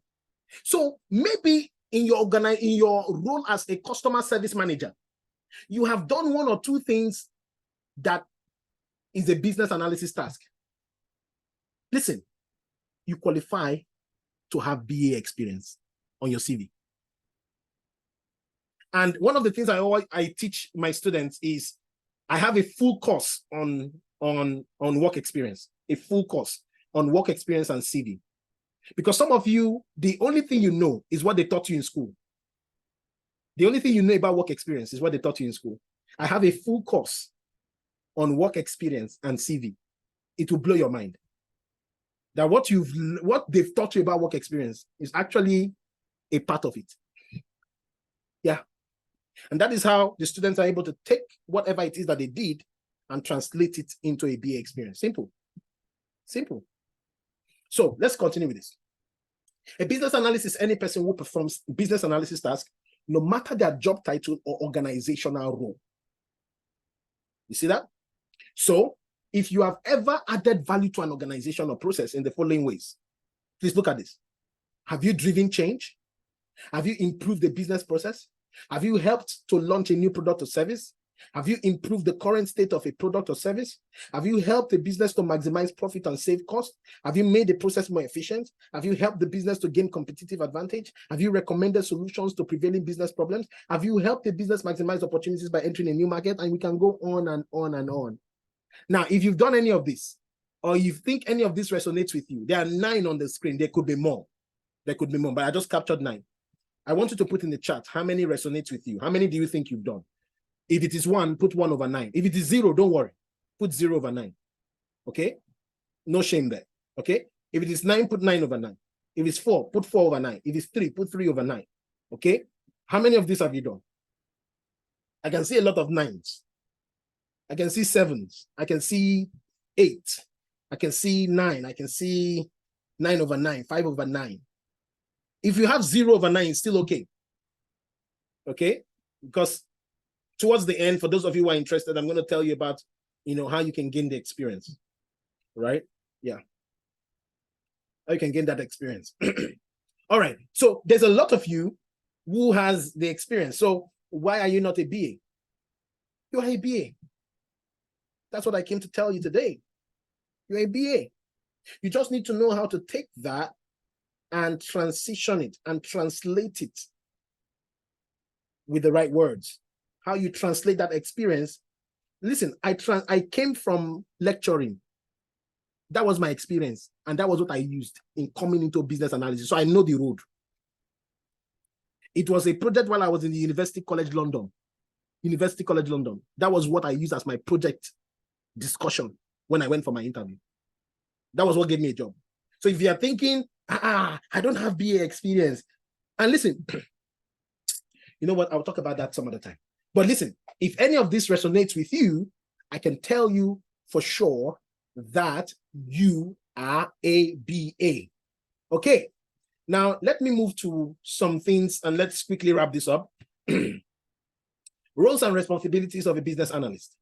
So maybe in your role as a customer service manager, you have done one or two things that is a business analysis task. Listen, you qualify to have BA experience on your CV. And one of the things I teach my students is I have a full course on work experience, a full course on work experience and CV. Because some of you, the only thing you know is what they taught you in school. The only thing you know about work experience is what they taught you in school. I have a full course on work experience and CV. It will blow your mind. That what they've taught you about work experience is actually a part of it. Yeah. And that is how the students are able to take whatever it is that they did and translate it into a BA experience. Simple. Simple. So let's continue with this. A business analyst is any person who performs business analysis tasks, no matter their job title or organizational role. You see that? So if you have ever added value to an organization or process in the following ways, please look at this. Have you driven change? Have you improved the business process? Have you helped to launch a new product or service? Have you improved the current state of a product or service? Have you helped the business to maximize profit and save costs? Have you made the process more efficient? Have you helped the business to gain competitive advantage? Have you recommended solutions to prevailing business problems? Have you helped the business maximize opportunities by entering a new market? And we can go on and on and on. Now, if you've done any of this, or you think any of this resonates with you, there are 9 on the screen. There could be more. There could be more, but I just captured 9. I want you to put in the chat how many resonates with you. How many do you think you've done? If it is 1, put 1 over 9. If it is 0, don't worry. Put 0 over 9. Okay? No shame there. Okay? If it is 9, put 9 over 9. If it's 4, put 4 over 9. If it's 3, put 3 over 9. Okay? How many of these have you done? I can see a lot of 9s. I can see 7s. I can see 8. I can see 9. I can see 9 over 9, 5 over 9. If you have 0 over 9, it's still okay. Okay? Because towards the end, for those of you who are interested, I'm going to tell you about, how you can gain the experience. Right? Yeah. How you can gain that experience. All right. So there's a lot of you who has the experience. So why are you not a BA? You are a BA. That's what I came to tell you today. You're a BA. You just need to know how to take that and transition it and translate it with the right words. How you translate that experience. Listen, I came from lecturing. That was my experience. And that was what I used in coming into business analysis. So I know the road. It was a project while I was in the University College London. University College London. That was what I used as my project discussion when I went for my interview. That was what gave me a job. So if you are thinking, I don't have BA experience. And listen, you know what? I'll talk about that some other time. But listen, if any of this resonates with you, I can tell you for sure that you are a BA. Okay. Now, let me move to some things and let's quickly wrap this up. Roles and responsibilities of a business analyst.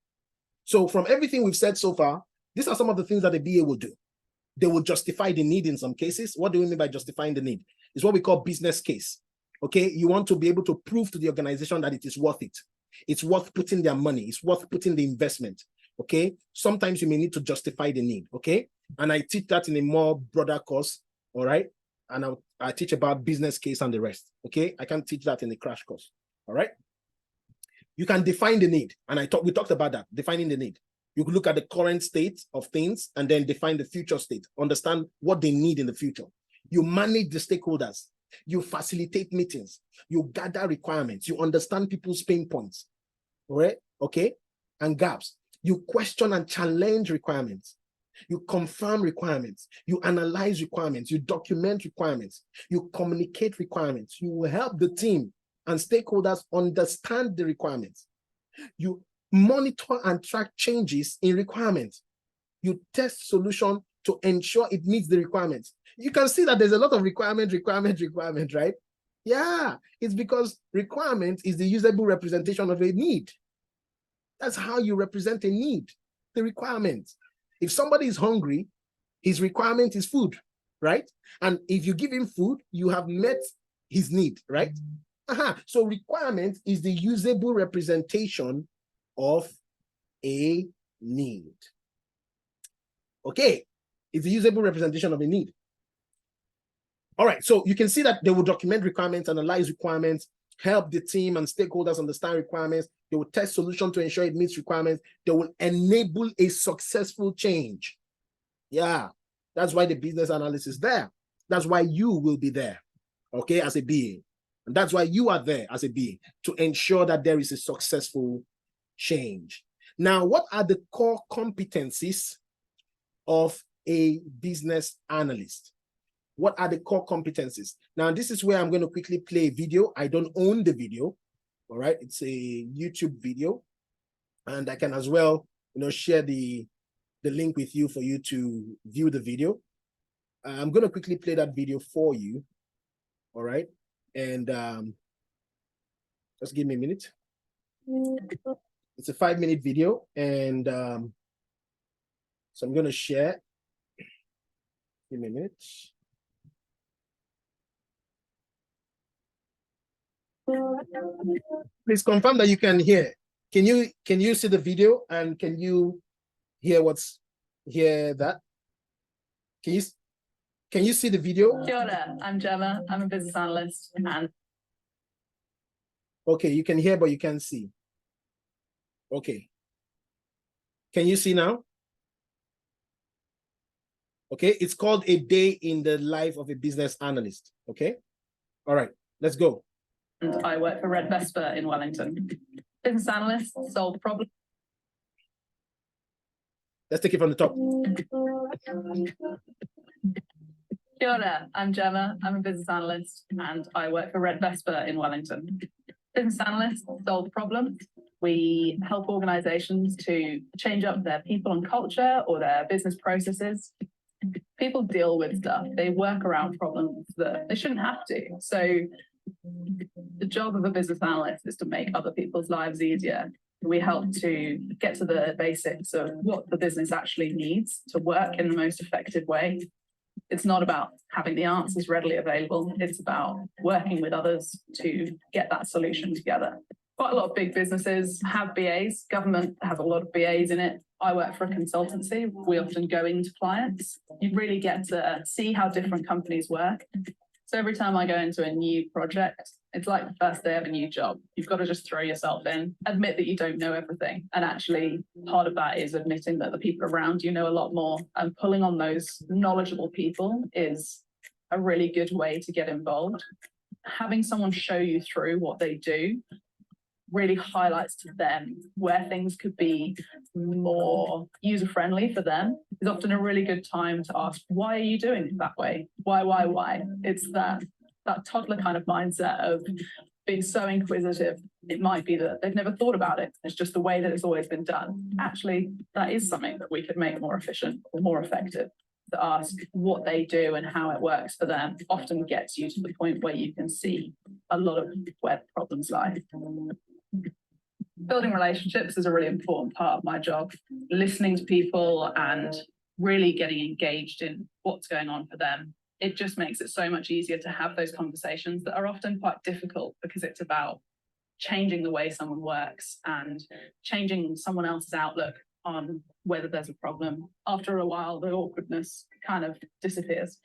So from everything we've said so far, these are some of the things that a BA will do. They will justify the need in some cases. What do we mean by justifying the need? It's what we call business case. Okay, you want to be able to prove to the organization that it is worth it. It's worth putting their money. It's worth putting the investment. Okay, sometimes you may need to justify the need. Okay, and I teach that in a more broader course. All right, and I teach about business case and the rest. Okay, I can't teach that in a crash course. All right. You can define the need, and we talked about that, defining the need. You can look at the current state of things and then define the future state, understand what they need in the future. You manage the stakeholders, you facilitate meetings, you gather requirements, you understand people's pain points, all right? Okay, and gaps. You question and challenge requirements. You confirm requirements. You analyze requirements. You document requirements. You communicate requirements. You will help the team and stakeholders understand the requirements. You monitor and track changes in requirements. You test solution to ensure it meets the requirements. You can see that there's a lot of requirement, right? Yeah, it's because requirement is the usable representation of a need. That's how you represent a need, the requirement. If somebody is hungry, his requirement is food, right? And if you give him food, you have met his need, right? So requirement is the usable representation of a need. Okay, it's the usable representation of a need. All right, so you can see that they will document requirements, analyze requirements, help the team and stakeholders understand requirements. They will test solution to ensure it meets requirements. They will enable a successful change. Yeah, that's why the business analyst is there. That's why you will be there, okay, as a being. And that's why you are there as a being, to ensure that there is a successful change. Now, what are the core competencies of a business analyst? What are the core competencies? Now, this is where I'm going to quickly play a video. I don't own the video, all right? It's a YouTube video, and I can as well, share the link with you for you to view the video. I'm going to quickly play that video for you, all right? And just give me a minute. It's a 5-minute video, and so I'm going to share. Give me a minute. Please confirm that you can hear. Can you see the video, and can you hear that? Can you see the video? Kia ora, I'm Gemma. I'm a business analyst, and okay, you can hear but you can't see. Okay. Can you see now? Okay, it's called A Day in the Life of a Business Analyst. Okay. All right, let's go. And I work for Red Vesper in Wellington. Business analysts solve problems. Let's take it from the top. Kia ora, I'm Gemma. I'm a business analyst, and I work for Red Vesper in Wellington. Business analysts solve problems. We help organizations to change up their people and culture or their business processes. People deal with stuff. They work around problems that they shouldn't have to. So the job of a business analyst is to make other people's lives easier. We help to get to the basics of what the business actually needs to work in the most effective way. It's not about having the answers readily available. It's about working with others to get that solution together. Quite a lot of big businesses have BAs. Government has a lot of BAs in it. I work for a consultancy. We often go into clients. You really get to see how different companies work. So every time I go into a new project, it's like the first day of a new job. You've got to just throw yourself in, admit that you don't know everything. And actually, part of that is admitting that the people around you know a lot more. And pulling on those knowledgeable people is a really good way to get involved. Having someone show you through what they do really highlights to them where things could be more user-friendly for them. It's often a really good time to ask, why are you doing it that way? Why? It's that toddler kind of mindset of being so inquisitive. It might be that they've never thought about it. It's just the way that it's always been done. Actually, that is something that we could make more efficient or more effective. To ask what they do and how it works for them often gets you to the point where you can see a lot of where the problems lie. Building relationships is a really important part of my job. Listening to people and really getting engaged in what's going on for them. It just makes it so much easier to have those conversations that are often quite difficult because it's about changing the way someone works and changing someone else's outlook on whether there's a problem. After a while, the awkwardness kind of disappears.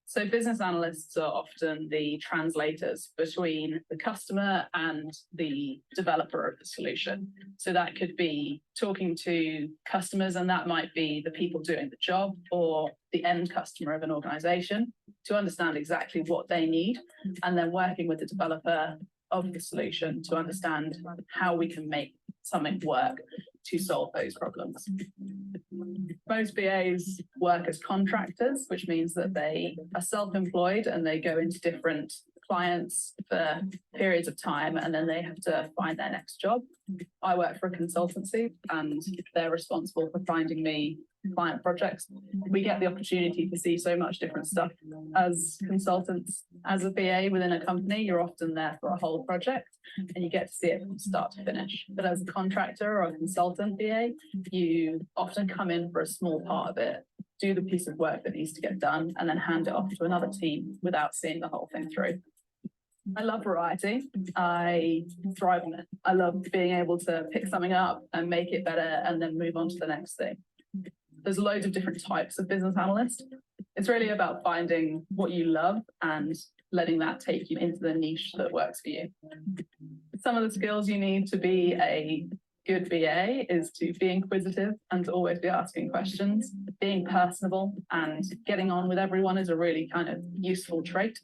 So business analysts are often the translators between the customer and the developer of the solution. So that could be talking to customers, and that might be the people doing the job or the end customer of an organization to understand exactly what they need, and then working with the developer of the solution to understand how we can make something work to solve those problems. Most BAs work as contractors, which means that they are self-employed and they go into different clients for periods of time, and then they have to find their next job. I work for a consultancy and they're responsible for finding me client projects. We get the opportunity to see so much different stuff as consultants. As a BA within a company, you're often there for a whole project and you get to see it from start to finish. But as a contractor or a consultant BA, you often come in for a small part of it, do the piece of work that needs to get done, and then hand it off to another team without seeing the whole thing through. I love variety. I thrive on it. I love being able to pick something up and make it better and then move on to the next thing. There's loads of different types of business analyst. It's really about finding what you love and letting that take you into the niche that works for you. Some of the skills you need to be a good BA is to be inquisitive and to always be asking questions. Being personable and getting on with everyone is a really kind of useful trait.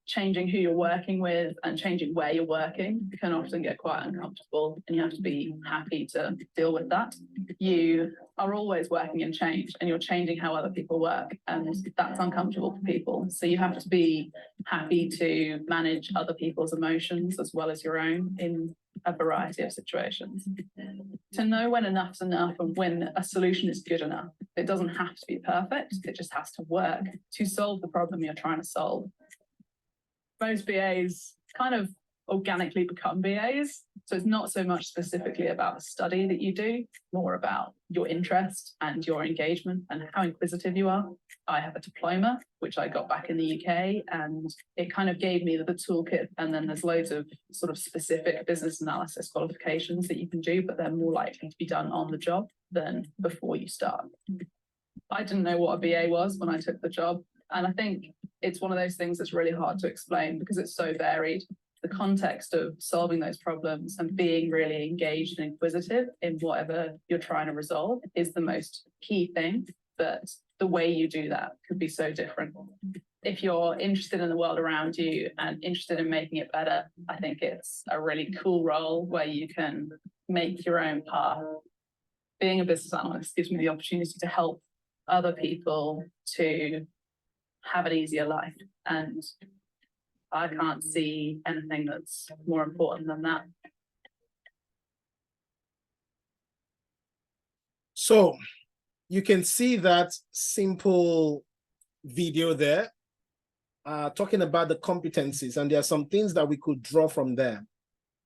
Changing who you're working with and changing where you're working can often get quite uncomfortable, and you have to be happy to deal with that. You are always working in change and you're changing how other people work, and that's uncomfortable for people. So you have to be happy to manage other people's emotions as well as your own in a variety of situations. To know when enough's enough and when a solution is good enough. It doesn't have to be perfect, it just has to work to solve the problem you're trying to solve. Most BAs kind of organically become BAs, so it's not so much specifically about the study that you do, more about your interest and your engagement and how inquisitive you are. I have a diploma, which I got back in the UK, and it kind of gave me the toolkit, and then there's loads of sort of specific business analysis qualifications that you can do, but they're more likely to be done on the job than before you start. I didn't know what a BA was when I took the job, and I think it's one of those things that's really hard to explain because it's so varied. The context of solving those problems and being really engaged and inquisitive in whatever you're trying to resolve is the most key thing, but the way you do that could be so different. If you're interested in the world around you and interested in making it better, I think it's a really cool role where you can make your own path. Being a business analyst gives me the opportunity to help other people to have an easier life, and I can't see anything that's more important than that. So you can see that simple video there, talking about the competencies, and there are some things that we could draw from there,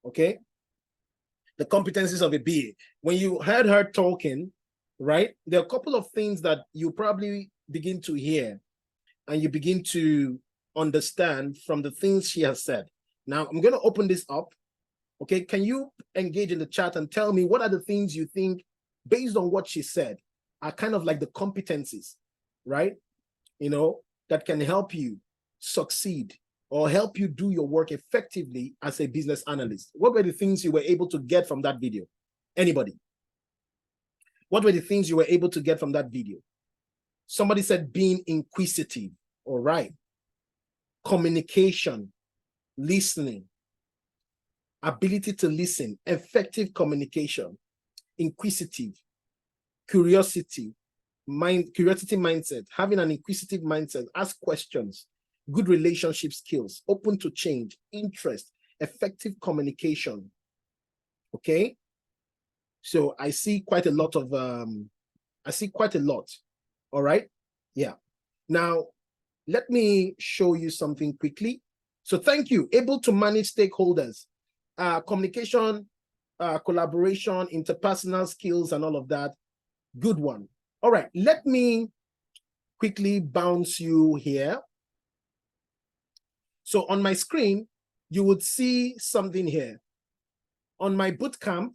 okay? The competencies of a BA. When you heard her talking, right, there are a couple of things that you probably begin to hear and you begin to understand from the things she has said. Now, I'm going to open this up, okay? Can you engage in the chat and tell me what are the things you think, based on what she said, are kind of like the competencies, right? You know, that can help you succeed or help you do your work effectively as a business analyst. What were the things you were able to get from that video? Anybody? What were the things you were able to get from that video? Somebody said being inquisitive, all right. Communication, listening, ability to listen, effective communication, inquisitive, curiosity mindset, having an inquisitive mindset, ask questions, good relationship skills, open to change, interest, effective communication. Okay, so I see quite a lot of all right. Yeah, now let me show you something quickly. So thank you. Able to manage stakeholders, communication, collaboration, interpersonal skills, and all of that. Good one. All right, let me quickly bounce you here. So on my screen, you would see something here. On my bootcamp,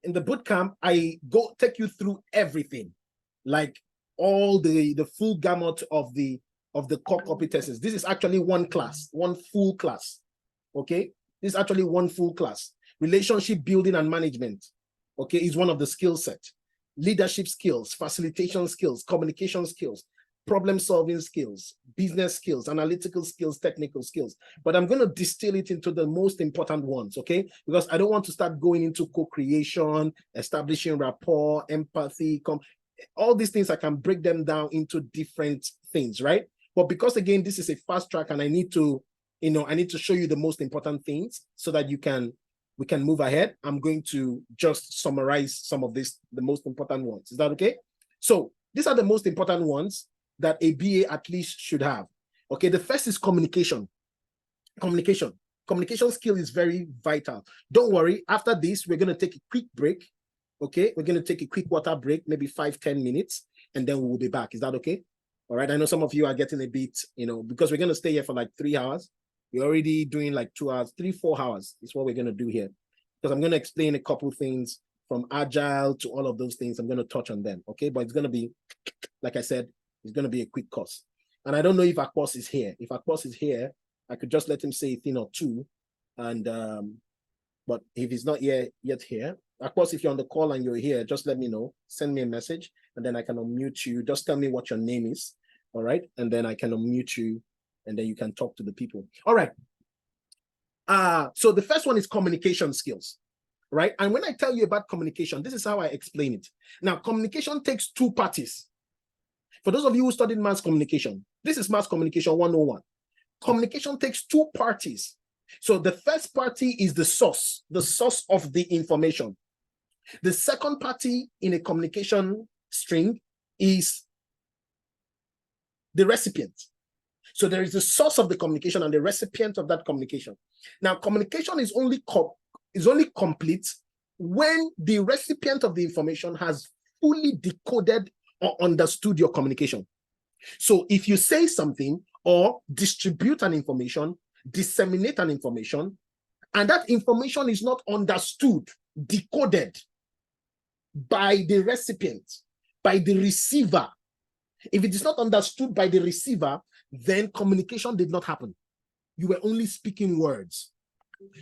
in the bootcamp, I go take you through everything, like all the full gamut of the core competencies. This is actually one class, one full class. Okay, this is actually one full class. Relationship building and management, okay, is one of the skill set. Leadership skills, facilitation skills, communication skills, problem-solving skills, business skills, analytical skills, technical skills. But I'm going to distill it into the most important ones, okay? Because I don't want to start going into co-creation, establishing rapport, empathy, all these things. I can break them down into different things, right? But because, again, this is a fast track and I need to, I need to show you the most important things so that we can move ahead. I'm going to just summarize some of this, the most important ones. Is that okay? So these are the most important ones that a BA at least should have. Okay, the first is communication. Communication skill is very vital. Don't worry, after this, we're going to take a quick break. Okay, we're going to take a quick water break, maybe 5-10 minutes, and then we will be back. Is that okay? All right, I know some of you are getting a bit, because we're going to stay here for like 3 hours. We're already doing like 2 hours, 3-4 hours is what we're going to do here. Because I'm going to explain a couple things from agile to all of those things. I'm going to touch on them, okay? But it's going to be, like I said, it's going to be a quick course. And I don't know if Akpos is here. If Akpos is here, I could just let him say a thing or two. And but if he's not yet here, Akpos, if you're on the call and you're here, just let me know. Send me a message, and then I can unmute you. Just tell me what your name is, all right? And then I can unmute you, and then you can talk to the people. All right. So the first one is communication skills, right? And when I tell you about communication, this is how I explain it. Now, communication takes 2 parties. For those of you who studied mass communication, this is mass communication 101. Communication takes 2 parties. So the first party is the source of the information. The second party in a communication string is the recipient. So there is the source of the communication and the recipient of that communication. Now, communication is only complete when the recipient of the information has fully decoded or understood your communication. So if you say something or distribute an information, disseminate an information, and that information is not understood, decoded by the recipient, by the receiver, if it is not understood by the receiver, then communication did not happen. You were only speaking words.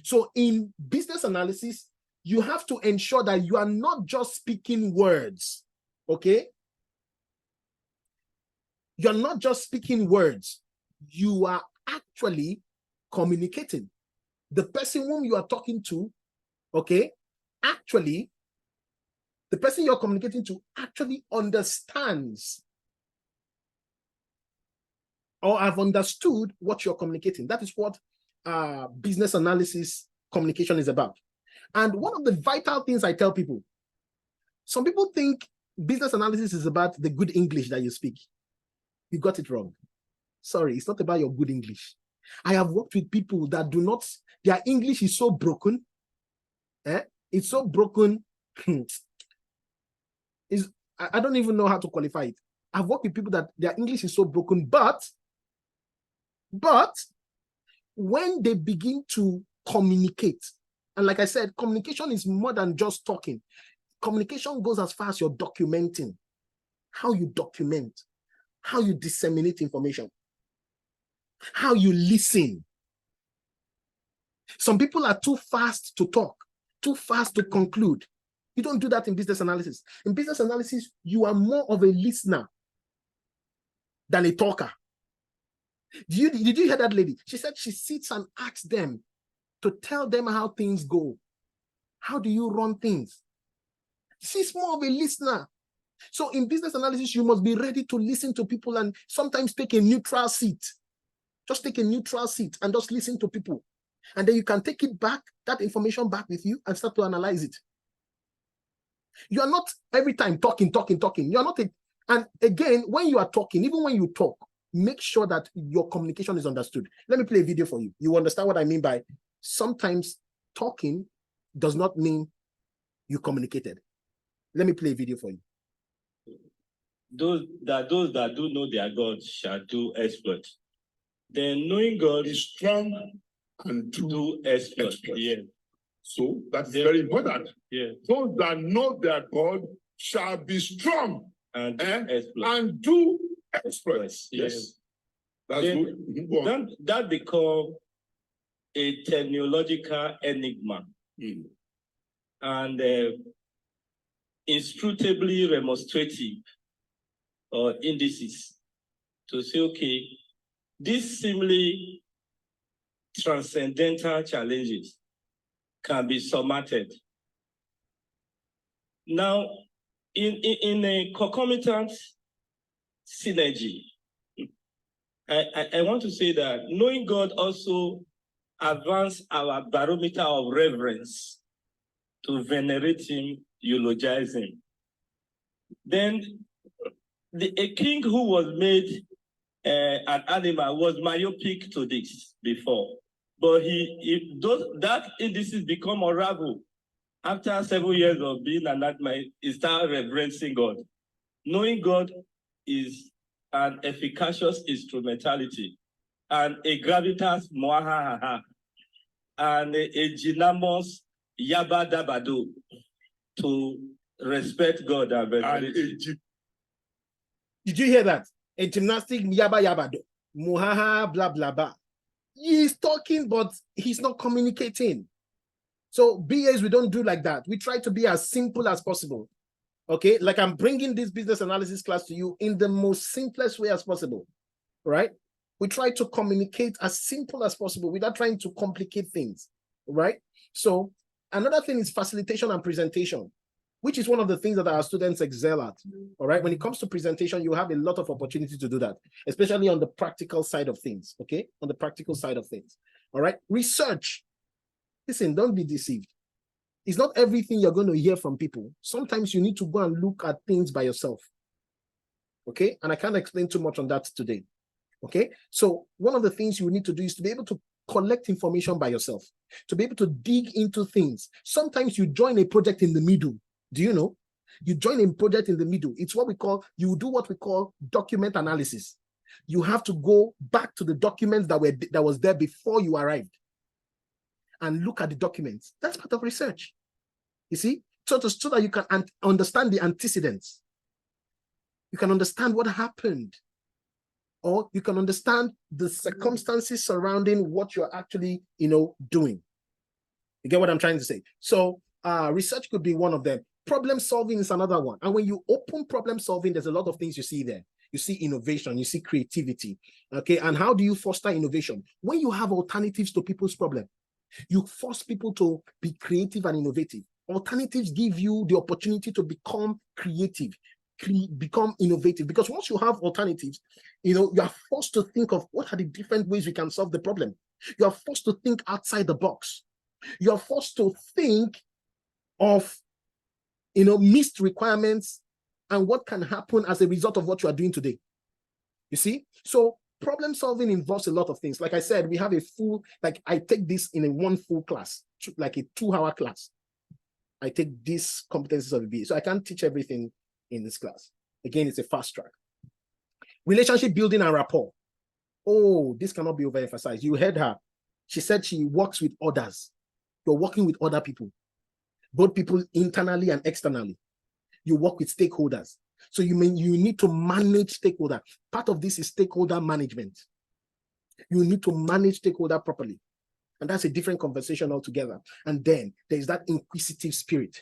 So in business analysis, you have to ensure that you are not just speaking words, okay? You're not just speaking words. You are actually communicating. The person whom you are talking to, okay, actually, the person you're communicating to actually understands or have understood what you're communicating. That is what business analysis communication is about. And one of the vital things I tell people, some people think business analysis is about the good English that you speak. You got it wrong. Sorry, it's not about your good English. I have worked with people that do not, their English is so broken. It's so broken. I don't even know how to qualify it. I've worked with people that their English is so broken, but when they begin to communicate, and like I said, communication is more than just talking. Communication goes as far as you're documenting, how you document, how you disseminate information, how you listen. Some people are too fast to talk, too fast to conclude. You don't do that in business analysis. In business analysis, you are more of a listener than a talker. Did you hear that lady? She said she sits and asks them to tell them how things go. How do you run things? She's more of a listener. So in business analysis, you must be ready to listen to people and sometimes take a neutral seat. Just take a neutral seat and just listen to people. And then you can take it back, that information back with you and start to analyze it. You are not every time talking. You're not and again, when you are talking, even when you talk, make sure that your communication is understood. Let me play a video for you. You understand what I mean by sometimes talking does not mean you communicated. Let me play a video for you. Those that do know their God shall do exploits. Then knowing God is strong and do exploits. Yeah. So that's very important. Yeah. Those that know their God shall be strong And do exploits. Yeah. Yes. That's then, good. Go on. That become a technological enigma. And inscrutably remonstrative indices to say, okay, these seemingly transcendental challenges can be surmounted. Now, in a concomitant synergy, I want to say that knowing God also advance our barometer of reverence to venerate him, eulogize him. Then a king who was made an animal was myopic to this before, but that indices become unraveled after several years of being an animal. He started reverencing God. Knowing God is an efficacious instrumentality and a gravitas moahaha and a dynamos yabadabado to respect God and venerate. Did you hear that? A gymnastic yaba yabado, muhaha blah blah blah. He's talking, but he's not communicating. So BAs, we don't do like that. We try to be as simple as possible. Okay, like I'm bringing this business analysis class to you in the most simplest way as possible, right? We try to communicate as simple as possible without trying to complicate things, right? So another thing is facilitation and presentation, which is one of the things that our students excel at, all right? When it comes to presentation, you have a lot of opportunity to do that, especially on the practical side of things, okay? On the practical side of things, all right? Research. Listen, don't be deceived. It's not everything you're going to hear from people. Sometimes you need to go and look at things by yourself, okay? And I can't explain too much on that today, okay? So one of the things you need to do is to be able to collect information by yourself, to be able to dig into things. Sometimes you join a project in the middle. Do you know? You join a project in the middle. It's what we call, you do what we call document analysis. You have to go back to the documents that was there before you arrived and look at the documents. That's part of research. You see? So that you can understand the antecedents. You can understand what happened. Or you can understand the circumstances surrounding what you're actually, doing. You get what I'm trying to say? So research could be one of them. Problem solving is another one. And when you open problem solving, there's a lot of things you see there. You see innovation, you see creativity. Okay, and how do you foster innovation? When you have alternatives to people's problems, you force people to be creative and innovative. Alternatives give you the opportunity to become creative, become innovative. Because once you have alternatives, you are forced to think of what are the different ways we can solve the problem. You are forced to think outside the box. You are forced to think of, missed requirements and what can happen as a result of what you are doing today. You see? So problem solving involves a lot of things. Like I said, we have a full, I take this in one full class, like a 2-hour class. I take these competencies of the BA. So I can't teach everything in this class. Again, it's a fast track. Relationship building and rapport. Oh, this cannot be overemphasized. You heard her. She said she works with others. You're working with other people, both people internally and externally. You work with stakeholders. So you need to manage stakeholder. Part of this is stakeholder management. You need to manage stakeholder properly. And that's a different conversation altogether. And then there's that inquisitive spirit.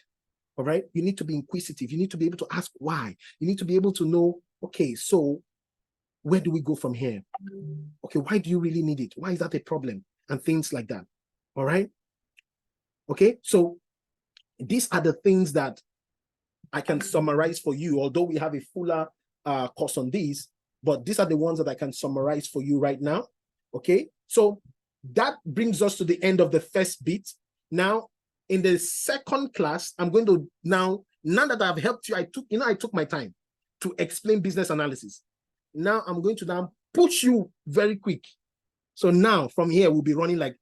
All right. You need to be inquisitive. You need to be able to ask why. You need to be able to know, okay, so where do we go from here? Okay, why do you really need it? Why is that a problem? And things like that. All right. Okay, so these are the things that I can summarize for you, although we have a fuller course on these, but these are the ones that I can summarize for you right now. Okay, so that brings us to the end of the first bit. Now, in the second class, I'm going to now that I've helped you, I took my time to explain business analysis. Now I'm going to now push you very quick. So now from here, we'll be running like.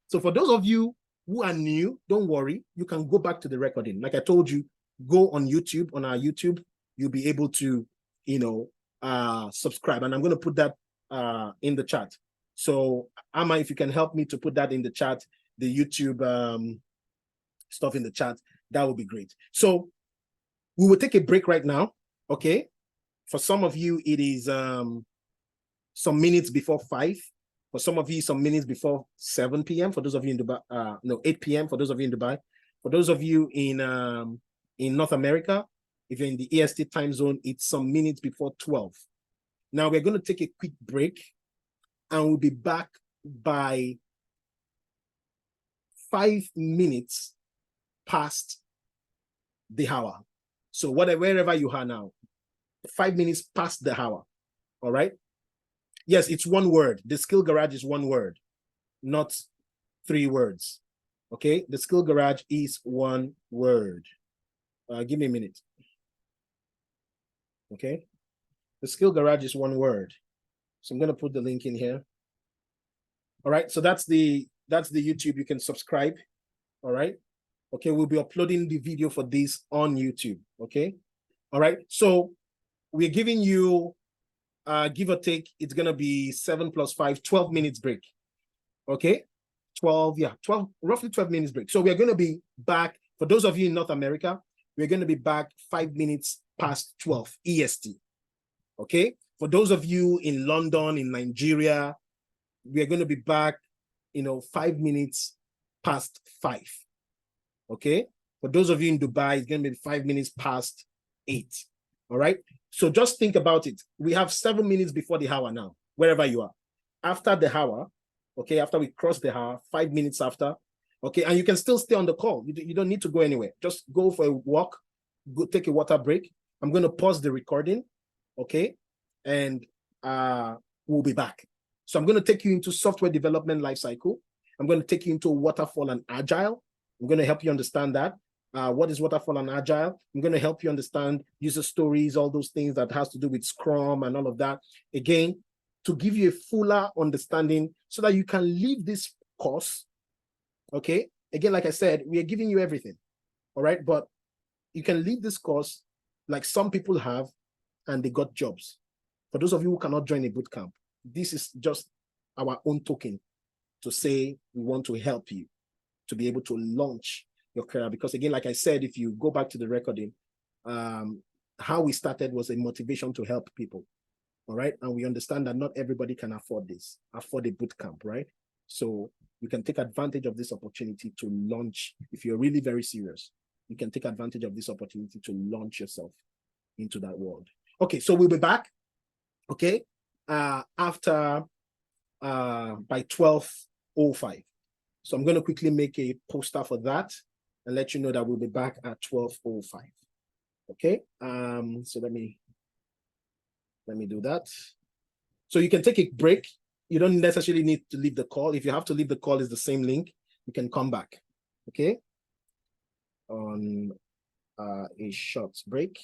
So for those of you who are new, don't worry, you can go back to the recording. Like I told you, go on YouTube, on our YouTube, you'll be able to, subscribe. And I'm going to put that in the chat. So Amma, if you can help me to put that in the chat, the YouTube stuff in the chat, that would be great. So we will take a break right now, okay? For some of you, it is some minutes before 5. For some of you, some minutes before 7 p.m. For those of you in Dubai, 8 p.m. For those of you in Dubai. For those of you in North America, if you're in the EST time zone, it's some minutes before 12. Now we're going to take a quick break and we'll be back by 5 minutes past the hour. So wherever you are now, 5 minutes past the hour. All right. Yes, it's one word. The Skill Garage is one word, not 3 words. Okay. The Skill Garage is one word. Give me a minute. Okay. The Skill Garage is one word. So I'm going to put the link in here. All right. So that's the YouTube. You can subscribe. All right. Okay. We'll be uploading the video for this on YouTube. Okay. All right. So we're giving you, give or take, it's going to be 7 + 5, 12 minutes break. Okay. 12, yeah, 12, roughly 12 minutes break. So we're going to be back. For those of you in North America, we're going to be back 5 minutes past 12 EST. Okay. For those of you in London, in Nigeria, we're going to be back, 5 minutes past 5. Okay. For those of you in Dubai, it's going to be 5 minutes past 8. All right. So just think about it. We have 7 minutes before the hour now, wherever you are. After the hour, okay, after we cross the hour, 5 minutes after, okay, and you can still stay on the call. You don't need to go anywhere. Just go for a walk, go take a water break. I'm going to pause the recording, okay, and we'll be back. So I'm going to take you into software development lifecycle. I'm going to take you into waterfall and agile. I'm going to help you understand that. What is waterfall and agile? I'm going to help you understand user stories, all those things that has to do with Scrum and all of that. Again, to give you a fuller understanding so that you can leave this course, okay? Again, like I said, we are giving you everything, all right? But you can leave this course like some people have, and they got jobs. For those of you who cannot join a boot camp, this is just our own token to say we want to help you to be able to launch your career. Because again, like I said, if you go back to the recording, how we started was a motivation to help people. All right. And we understand that not everybody can afford a boot camp, right? So you can take advantage of this opportunity to launch. If you're really very serious, you can take advantage of this opportunity to launch yourself into that world. Okay. So we'll be back. Okay. After by 12:05. So I'm going to quickly make a poster for that and let you know that we'll be back at 12:05. Okay. So let me do that. So you can take a break. You don't necessarily need to leave the call. If you have to leave the call, it's the same link. You can come back, okay? On a short break.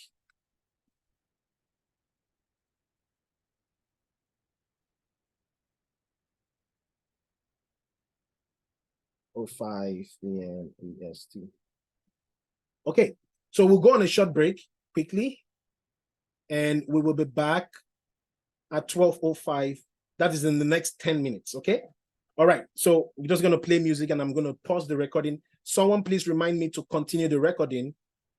Oh, 5 p.m. EST. Okay, so we'll go on a short break quickly, and we will be back at 12:05. That is in the next 10 minutes, okay? All right, so we're just going to play music and I'm going to pause the recording. Someone please remind me to continue the recording